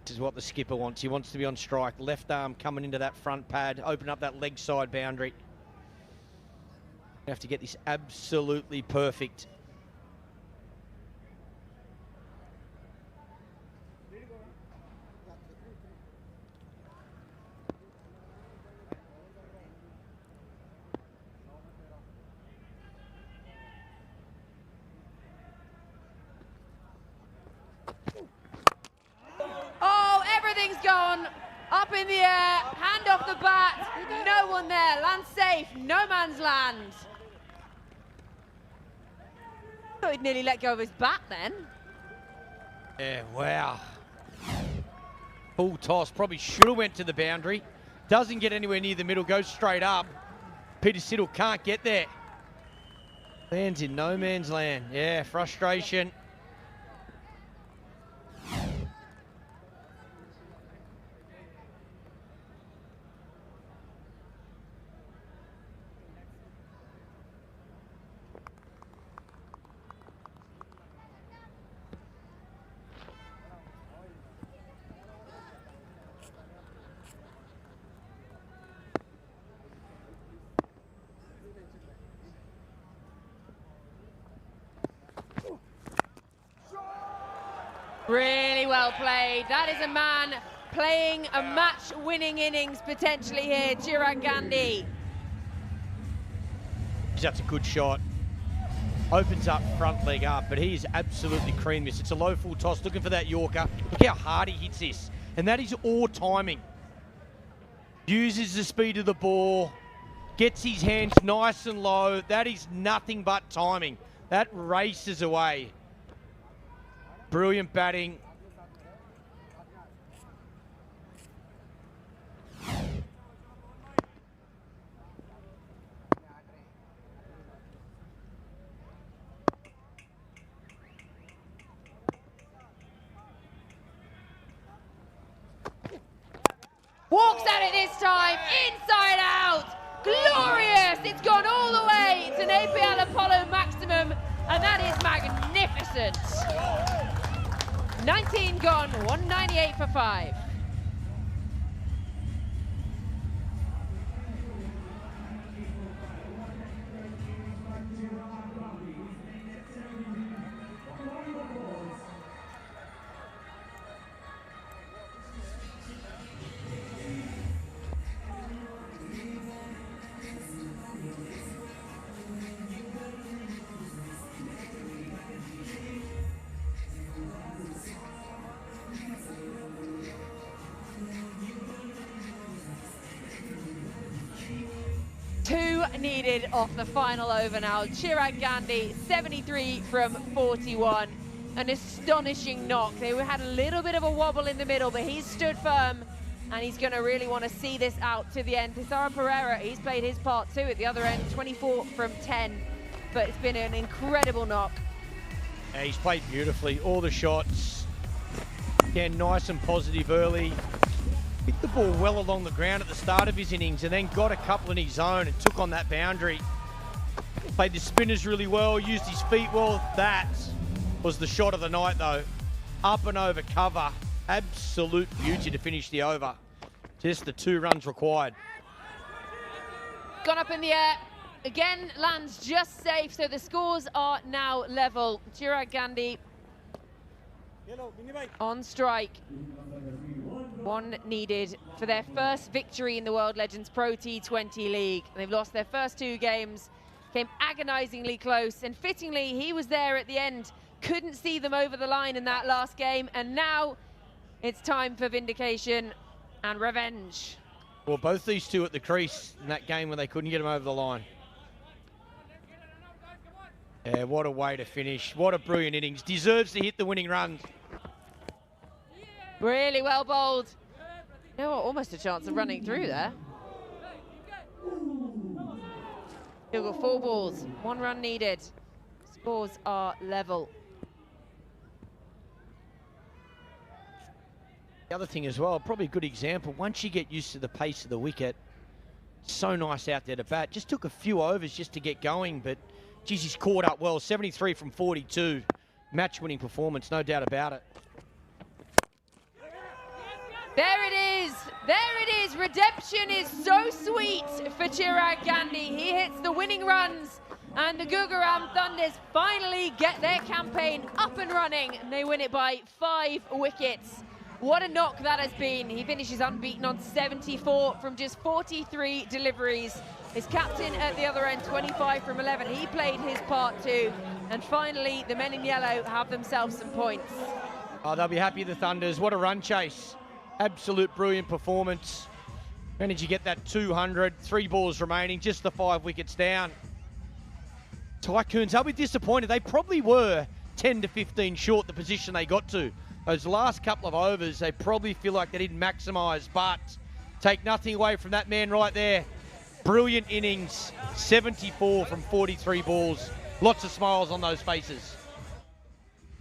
This is what the skipper wants. He wants to be on strike. Left arm coming into that front pad, open up that leg side boundary. Have to get this absolutely perfect. Oh, everything's gone. Up in the air, hand off the bat. No one there, land safe, no man's land. Thought he'd nearly let go of his bat then. Yeah, wow. Full toss, probably should have went to the boundary. Doesn't get anywhere near the middle, goes straight up. Peter Siddle can't get there. Lands in no man's land. Yeah, frustration. Really well played. That is a man playing a match-winning innings potentially here, Chirag Gandhi. That's a good shot. Opens up front leg up, but he's absolutely creamed this. It's a low full toss, looking for that Yorker. Look how hard he hits this. And that is all timing. Uses the speed of the ball, gets his hands nice and low. That is nothing but timing. That races away. Brilliant batting. Walks at it this time, inside out. Glorious! It's gone all the way. It's an APL Apollo maximum, and that is magnificent. 19 gone, 198 for 5. Two needed off the final over now. Chirag Gandhi, 73 from 41. An astonishing knock. They had a little bit of a wobble in the middle, but he's stood firm, and he's going to really want to see this out to the end. Pujara Pereira, he's played his part too at the other end, 24 from 10. But it's been an incredible knock. Yeah, he's played beautifully. All the shots. Again, nice and positive early. Hit the ball well along the ground at the start of his innings and then got a couple in his zone and took on that boundary. Played the spinners really well, used his feet well. That was the shot of the night though. Up and over cover. Absolute beauty to finish the over. Just the 2 runs required. Gone up in the air. Again, lands just safe, so the scores are now level. Chirag Gandhi on strike. 1 needed for their first victory in the World Legends Pro T20 League. They've lost their first 2 games, came agonizingly close, and fittingly, he was there at the end. Couldn't see them over the line in that last game, and now it's time for vindication and revenge. Well, both these two at the crease in that game when they couldn't get him over the line. Yeah, what a way to finish. What a brilliant innings. Deserves to hit the winning runs. Really well bowled. You know what, almost a chance of running through there. He'll go 4 balls, 1 run needed. Scores are level. The other thing as well, probably a good example, once you get used to the pace of the wicket, so nice out there to bat. Just took a few overs just to get going, but geez, he's caught up well. 73 from 42. Match-winning performance, no doubt about it. There it is. There it is. Redemption is so sweet for Chirag Gandhi. He hits the winning runs, and the Gurugram Thunders finally get their campaign up and running, and they win it by 5 wickets. What a knock that has been. He finishes unbeaten on 74 from just 43 deliveries. His captain at the other end, 25 from 11. He played his part too. And finally, the men in yellow have themselves some points. Oh, they'll be happy, the Thunders. What a run chase. Absolute brilliant performance. Managed to get that 200, 3 balls remaining, just the 5 wickets down. Tycoons, they'll be disappointed. They probably were 10 to 15 short the position they got to. Those last couple of overs, they probably feel like they didn't maximise, but take nothing away from that man right there. Brilliant innings, 74 from 43 balls. Lots of smiles on those faces.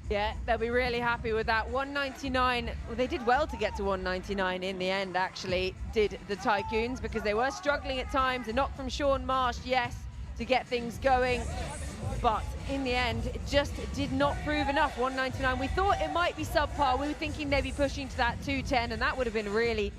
Yeah, they'll be really happy with that. 199, well, they did well to get to 199 in the end, actually, did the Tycoons, because they were struggling at times. A knock from Sean Marsh, yes, to get things going. But in the end, it just did not prove enough. 199, we thought it might be subpar. We were thinking they'd be pushing to that 210, and that would have been really,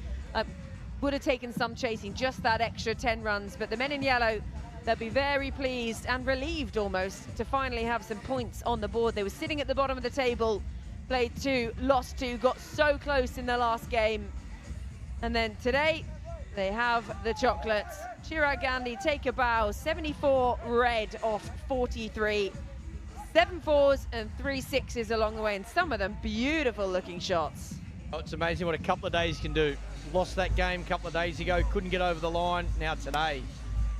would have taken some chasing, just that extra 10 runs. But the men in yellow, they'll be very pleased and relieved almost to finally have some points on the board. They were sitting at the bottom of the table, played 2, lost 2, got so close in the last game. And then today, they have the chocolates. Chirag Gandhi take a bow, 74 red off 43. 7 4s and 3 6s along the way, and some of them beautiful looking shots. Oh, it's amazing what a couple of days can do. Lost that game a couple of days ago, couldn't get over the line. Now today,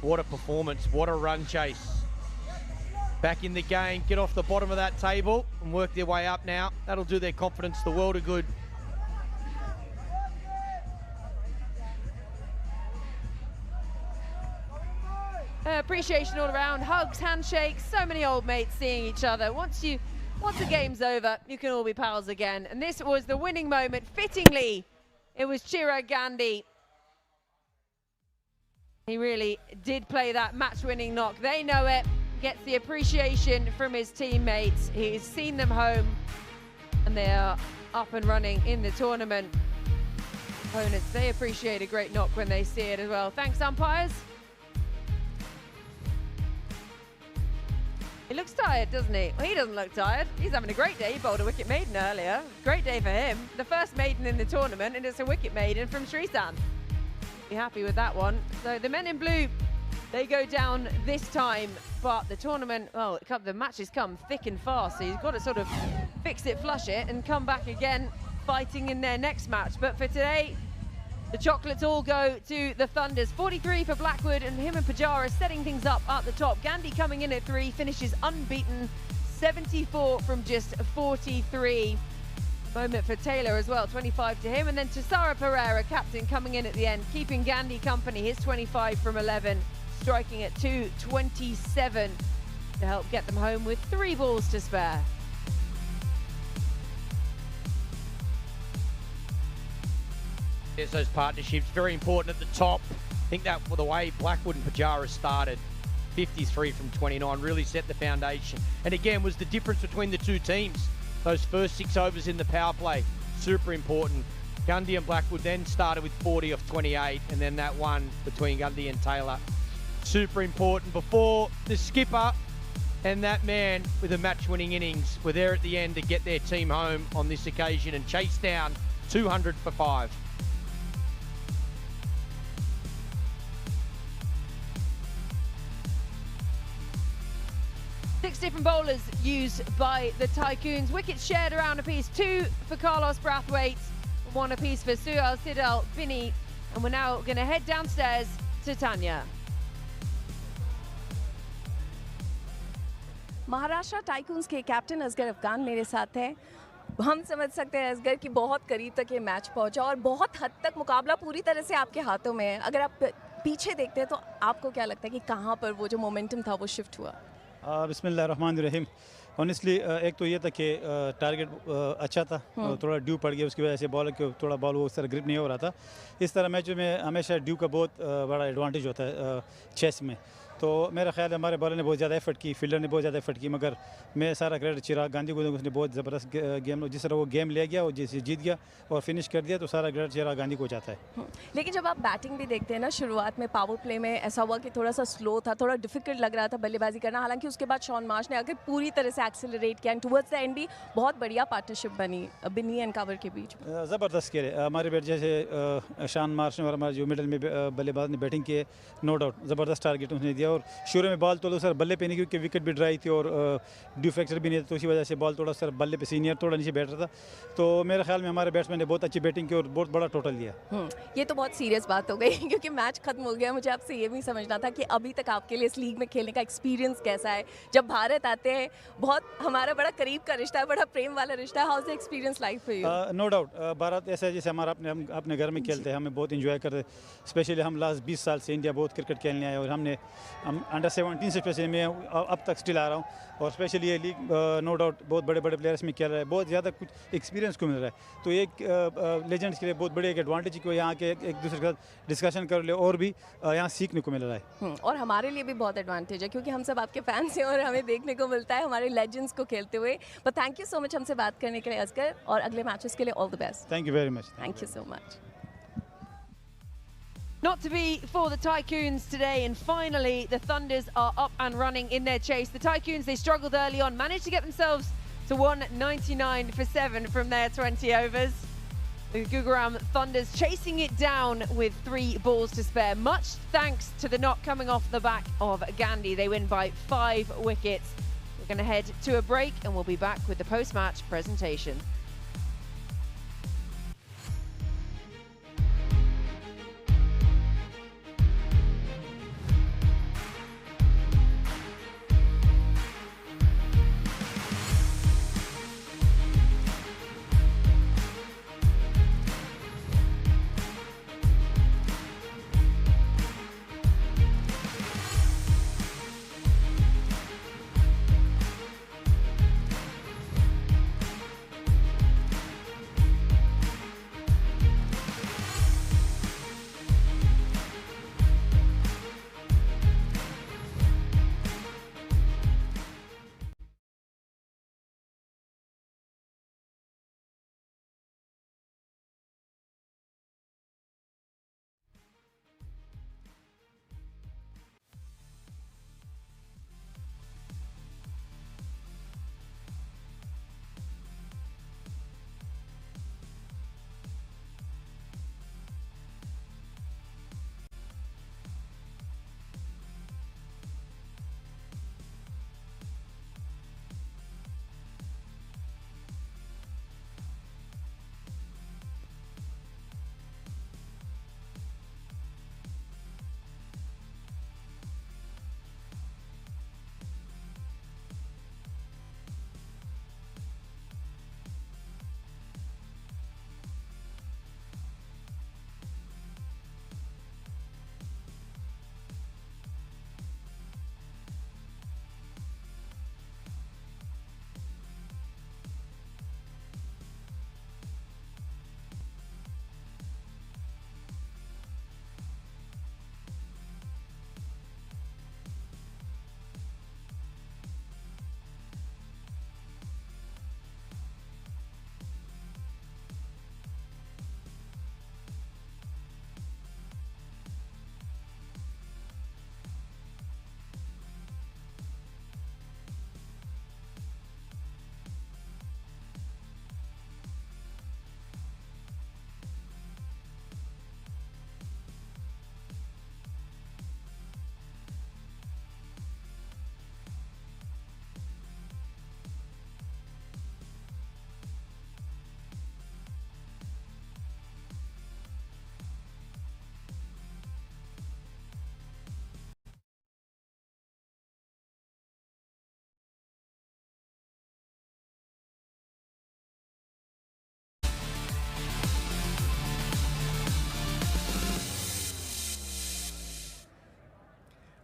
what a performance, what a run chase. Back in the game, get off the bottom of that table and work their way up now. That'll do their confidence the world of good. Appreciation all around, hugs, handshakes, so many old mates seeing each other. Once the game's over, you can all be pals again. And this was the winning moment. Fittingly, it was Chirag Gandhi. He really did play that match-winning knock. They know it, gets the appreciation from his teammates. He's seen them home, and they are up and running in the tournament. Opponents, they appreciate a great knock when they see it as well. Thanks, umpires. He looks tired, doesn't he? Well, he doesn't look tired. He's having a great day. He bowled a wicket maiden earlier. Great day for him. The first maiden in the tournament, and it's a wicket maiden from Srisan. Be happy with that one. So the men in blue, they go down this time, but the tournament, well, the matches come thick and fast, so you've got to sort of fix it, flush it, and come back again fighting in their next match. But for today, the chocolates all go to the Thunders. 43 for Blackwood, and him and Pujara setting things up at the top. Gandhi coming in at 3, finishes unbeaten. 74 from just 43. Moment for Taylor as well, 25 to him. And then Tisara Pereira, captain, coming in at the end, keeping Gandhi company. His 25 from 11, striking at 227 to help get them home with 3 balls to spare. There's those partnerships, very important at the top. I think that the way Blackwood and Pujara started, 53 from 29, really set the foundation. And again, was the difference between the two teams. Those first 6 overs in the power play, super important. Gandhi and Blackwood then started with 40 off 28, and then that one between Gandhi and Taylor. Super important. Before the skipper and that man with a match-winning innings were there at the end to get their team home on this occasion and chase down 200 for 5. 6 different bowlers used by the Tycoons. Wickets shared around apiece. 2 for Carlos Brathwaite, 1 apiece for Sual Sidal Binny. And we're now going to head downstairs to Tanya. Maharashtra tycoons के captain Asghar Afghan मेरे साथ हैं। हम समझ सकते हैं असगर कि बहुत करीब तक ये मैच पहुंचा और बहुत हद तक मुकाबला पूरी तरह से आपके हाथों में है। अगर आप पीछे देखते हैं तो आपको क्या लगता है कि कहां पर वो जो मोमेंटम था वो शिफ्ट हुआ? बिस्मिल्लाहिर्रहमानिर्रहीम। ऑनेस्टली एक तो ये था कि टारगेट अच्छा था, थोड़ा ड्यू पड़ गया, उसकी वजह से बॉल के थोड़ा बॉल वो उस तरह ग्रिप नहीं हो रहा था। इस तरह मैचों में हमेशा ड्यू का बहुत बड़ा एडवांटेज होता है चेस में। तो मेरा ख्याल है हमारे बॉलर ने बहुत ज़्यादा एफर्ट की, फील्डर ने बहुत ज़्यादा एफर्ट की, मगर मैं सारा क्रेडिट चिराग गांधी को, उसने बहुत ज़बरदस्त गेम, जिस तरह वो गेम ले गया और जैसे जीत गया और फिनिश कर दिया, तो सारा क्रेडिट चिराग गांधी को जाता है। लेकिन जब आप बैटिंग भी देखते हैं ना, शुरुआत में पावर प्ले में ऐसा हुआ कि थोड़ा सा स्लो था, थोड़ा डिफिकल्ट लग रहा था बल्लेबाजी करना, हालांकि उसके बाद शॉन मार्श ने आकर पूरी तरह से एक्सेलरेट किया एंड टुवर्ड्स द एंड भी बहुत बढ़िया पार्टनरशिप बनी बिन्नी एंड कवर के बीच। ज़बरदस्त खेले हमारे बैट, जैसे शॉन मार्श ने और हमारे जो मिडल में बल्लेबाज ने बैटिंग किए, नो डाउट ज़बरदस्त टारगेट उसने दिया। और शुरू में बॉल तो सर बल्ले पे नहीं, क्योंकि विकेट भी ड्राई थी और ड्यू फैक्टर भी नहीं था, तो उसी वजह से बॉल थोड़ा सर बल्ले पे सीनियर थोड़ा नीचे बैठ रहा था। तो मेरे ख्याल में हमारे बैट्समैन ने बहुत अच्छी बैटिंग की और बहुत बड़ा टोटल दिया। ये तो बहुत सीरियस बात हो गई क्योंकि मैच खत्म हो गया। मुझे आपसे ये भी समझना था कि अभी तक आपके लिए इस लीग में खेलने का एक्सपीरियंस कैसा है? जब भारत आते हैं, बहुत हमारा बड़ा करीब का रिश्ता है, बड़ा प्रेम वाला रिश्ता है। How is the experience like for you? No doubt Bharat ऐसा है जैसे हमारा अपने घर में खेलते हैं, हमें बहुत इंजॉय करते हैं। स्पेशली हम लास्ट 20 साल से इंडिया बहुत क्रिकेट खेलने आए और हम अंडर 17 से स्पेशली मैं अब तक स्टिल आ रहा हूँ, और स्पेशली ये लीग नो डाउट बहुत बड़े बड़े प्लेयर्स में खेल रहा है, बहुत ज़्यादा कुछ एक्सपीरियंस को मिल रहा है। तो एक लेजेंड्स के लिए बहुत बड़ी एक एडवांटेज को यहाँ के एक दूसरे के साथ डिस्कशन कर ले और भी यहाँ सीखने को मिल रहा है। और हमारे लिए भी बहुत एडवांटेज है क्योंकि हम सब आपके फैंस हैं और हमें देखने को मिलता है हमारे लेजेंड्स को खेलते हुए। But thank you so much हमसे बात करने के लिए असगर, और अगले मैचेस के लिए all the best. Thank you very much. Thank you so much. Not to be for the Tycoons today, and finally the Thunders are up and running in their chase. The Tycoons, they struggled early on, managed to get themselves to 199 for 7 from their 20 overs. The Gurugram Thunders chasing it down with 3 balls to spare. Much thanks to the knock coming off the back of Gandhi. They win by 5 wickets. We're going to head to a break and we'll be back with the post-match presentation.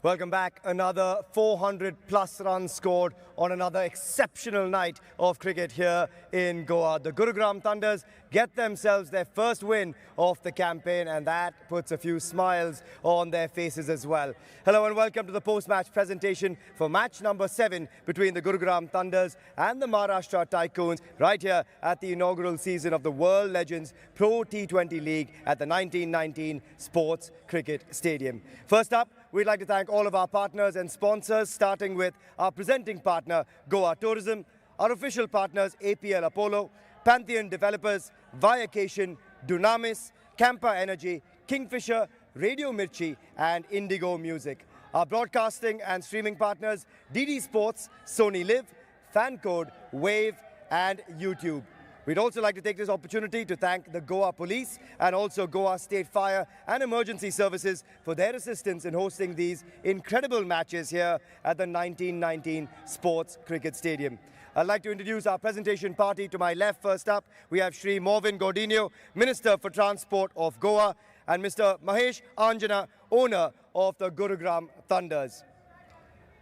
Welcome back. Another 400 plus runs scored on another exceptional night of cricket here in Goa. The Gurugram Thunders get themselves their first win of the campaign, and that puts a few smiles on their faces as well. Hello and welcome to the post-match presentation for match number 7 between the Gurugram Thunders and the Maharashtra Tycoons right here at the inaugural season of the World Legends Pro T20 League at the 1919 Sports Cricket Stadium. First up, we'd like to thank all of our partners and sponsors, starting with our presenting partner, Goa Tourism, our official partners, APL Apollo, Pantheon Developers, Viacation, Dunamis, Campa Energy, Kingfisher, Radio Mirchi, and Indigo Music. Our broadcasting and streaming partners, DD Sports, Sony Live, Fancode, Wave, and YouTube. We'd also like to take this opportunity to thank the Goa Police and also Goa State Fire and Emergency Services for their assistance in hosting these incredible matches here at the 1919 Sports Cricket Stadium. I'd like to introduce our presentation party. To my left, first up, we have Shri Morvin Gaudinho, Minister for Transport of Goa, and Mr. Mahesh Anjana, owner of the Gurugram Thunders.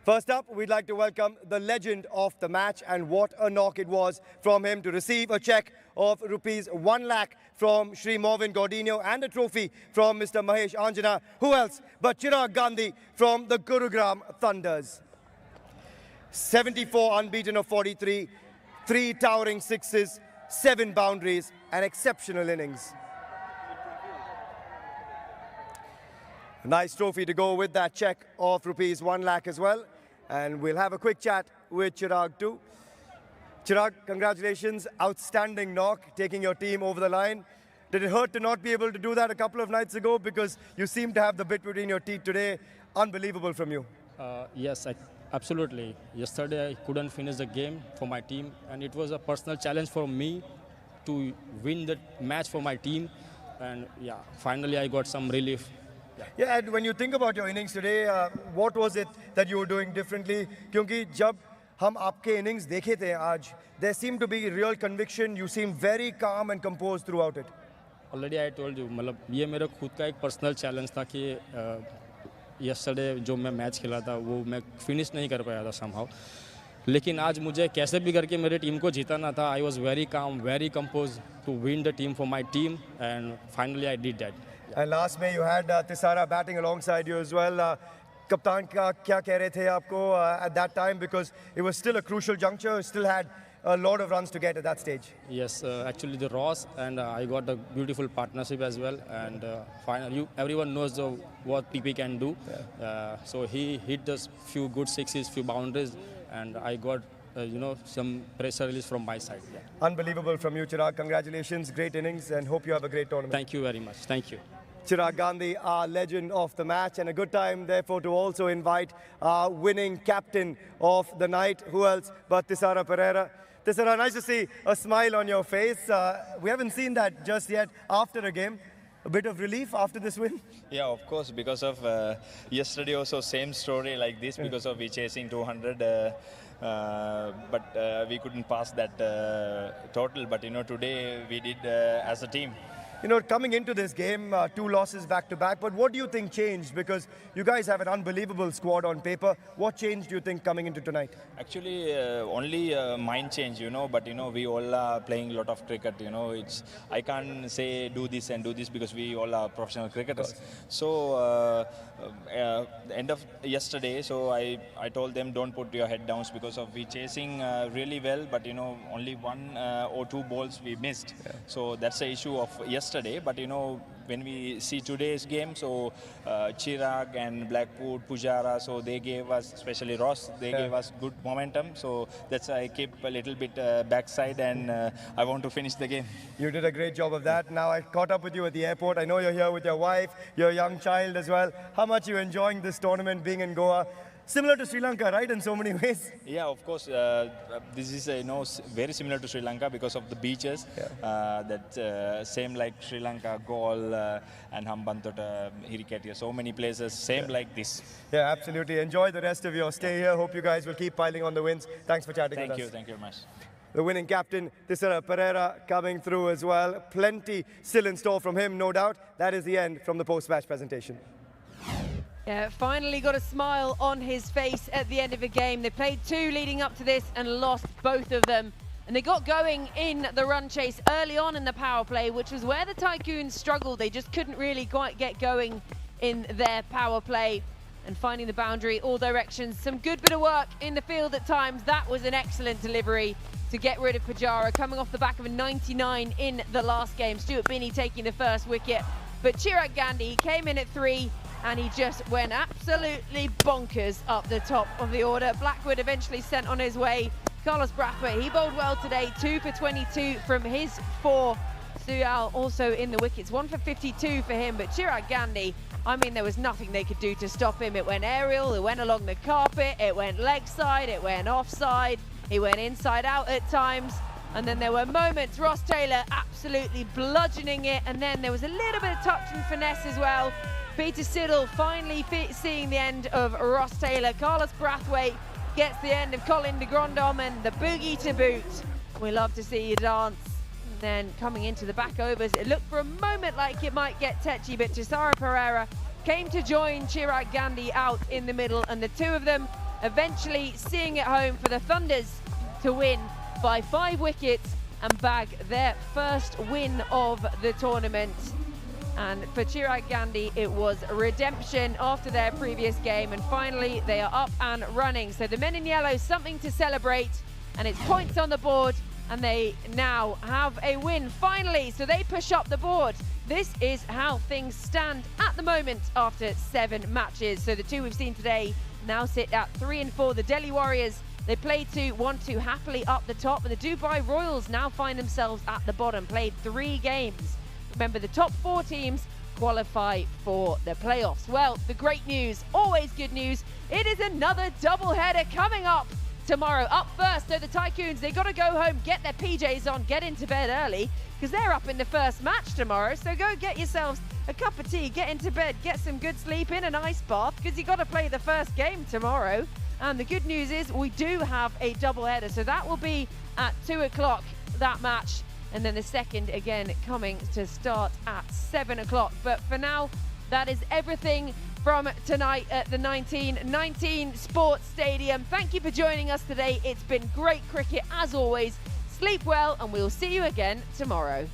First up, we'd like to welcome the legend of the match, and what a knock it was from him to receive a cheque of rupees 1 lakh from Shri Morvin Gaudinho and a trophy from Mr. Mahesh Anjana. Who else but Chirag Gandhi from the Gurugram Thunders. 74 unbeaten of 43, 3 towering sixes, 7 boundaries, an exceptional innings. A nice trophy to go with that cheque of rupees 1 lakh as well. And we'll have a quick chat with Chirag too. Chirag, congratulations. Outstanding knock, taking your team over the line. Did it hurt to not be able to do that a couple of nights ago? Because you seem to have the bit between your teeth today. Unbelievable from you. Yes, absolutely. Yesterday I couldn't finish the game for my team, and it was a personal challenge for me to win the match for my team. And yeah, finally I got some relief. Yeah, and when you think about your innings today, what was it that you were doing differently? क्योंकि जब हम आपके innings देखे थे आज, there seemed to be real conviction. You seemed very calm and composed throughout it. Already I told you, मतलब ये मेरा खुद का एक पर्सनल चैलेंज था कि yesterday जो मैं मैच खेला था वो मैं फिनिश नहीं कर पाया था somehow. लेकिन आज मुझे कैसे भी करके मेरी टीम को जीतना था. I was very calm, very composed to win the team for my team, and finally I did that. And last में you had Tisara batting alongside you as well. Kaptan का क्या कह रहे थे आपको at that time, because it was still a crucial juncture, still had a lot of runs to get at that stage. Yes, actually the Ross and I got a beautiful partnership as well, and finally everyone knows what PP can do. So he hit us few good sixes, few boundaries, and I got some pressure release from my side. Yeah. Unbelievable from you, Chirag. Congratulations, great innings, and hope you have a great tournament. Thank you very much. Thank you. Chirag Gandhi, our legend of the match, and a good time, therefore, to also invite our winning captain of the night. Who else but Tisara Pereira? Tisara, nice to see a smile on your face. We haven't seen that just yet after a game. A bit of relief after this win? Yeah, of course, because of yesterday also same story like this, because of we chasing 200, but we couldn't pass that total. But today we did as a team. Coming into this game, 2 losses back-to-back, but what do you think changed? Because you guys have an unbelievable squad on paper. What changed, do you think, coming into tonight? Actually, only mind change, but, we all are playing a lot of cricket, I can't say do this and do this because we all are professional cricketers. So, end of yesterday, so I told them don't put your head down because of we chasing really well, but, only 1 or 2 balls we missed. Yeah. So, that's the issue of yesterday, but when we see today's game, so Chirag and Blackwood, Pujara, so they gave us, especially Ross, they gave us good momentum. So that's why I keep a little bit backside, and I want to finish the game. You did a great job of that. Now I caught up with you at the airport. I know you're here with your wife, your young child as well. How much are you enjoying this tournament being in Goa? Similar to Sri Lanka, right, in so many ways? Yeah, of course. This is very similar to Sri Lanka because of the beaches. Yeah. That same like Sri Lanka, Gaul, and Hambantota, Hirikati. So many places, same like this. Yeah, absolutely. Enjoy the rest of your stay here. Hope you guys will keep piling on the wins. Thanks for chatting with us. Thank you very much. The winning captain, Tisara Pereira, coming through as well. Plenty still in store from him, no doubt. That is the end from the post-match presentation. Yeah, finally got a smile on his face at the end of a game. They played 2 leading up to this and lost both of them. And they got going in the run chase early on in the power play, which was where the Tycoons struggled. They just couldn't really quite get going in their power play and finding the boundary all directions. Some good bit of work in the field at times. That was an excellent delivery to get rid of Pujara, coming off the back of a 99 in the last game. Stuart Binney taking the first wicket. But Chirag Gandhi, he came in at 3, and he just went absolutely bonkers up the top of the order. Blackwood eventually sent on his way. Carlos Brathwaite, he bowled well today, 2 for 22 from his 4. Suyal also in the wickets, 1 for 52 for him. But Chirag Gandhi, I mean, there was nothing they could do to stop him. It went aerial, it went along the carpet, it went leg side, it went offside, he went inside out at times. And then there were moments, Ross Taylor absolutely bludgeoning it, and then there was a little bit of touch and finesse as well. Peter Siddle finally seeing the end of Ross Taylor. Carlos Brathwaite gets the end of Colin de Grandhomme, and the boogie to boot. We love to see you dance. And then coming into the back overs, it looked for a moment like it might get tetchy, but Tisara Pereira came to join Chirag Gandhi out in the middle, and the 2 of them eventually seeing it home for the Thunders to win by 5 wickets and bag their first win of the tournament. And for Chirag Gandhi, it was redemption after their previous game, and finally they are up and running. So the men in yellow, something to celebrate, and it's points on the board, and they now have a win finally, so they push up the board. This is how things stand at the moment after 7 matches. So the 2 we've seen today now sit at 3 and 4. The Delhi Warriors They played to 1-2 happily up the top, and the Dubai Royals now find themselves at the bottom, played 3 games. Remember, the top 4 teams qualify for the playoffs. Well, the great news, always good news, it is another doubleheader coming up tomorrow. Up first are the Tycoons. They got to go home, get their PJs on, get into bed early, because they're up in the first match tomorrow. So go get yourselves a cup of tea, get into bed, get some good sleep in an ice bath, because you got to play the first game tomorrow. And the good news is we do have a doubleheader, so that will be at 2 o'clock, that match. And then the second again coming to start at 7 o'clock. But for now, that is everything from tonight at the 1919 Sports Stadium. Thank you for joining us today. It's been great cricket as always. Sleep well, and we'll see you again tomorrow.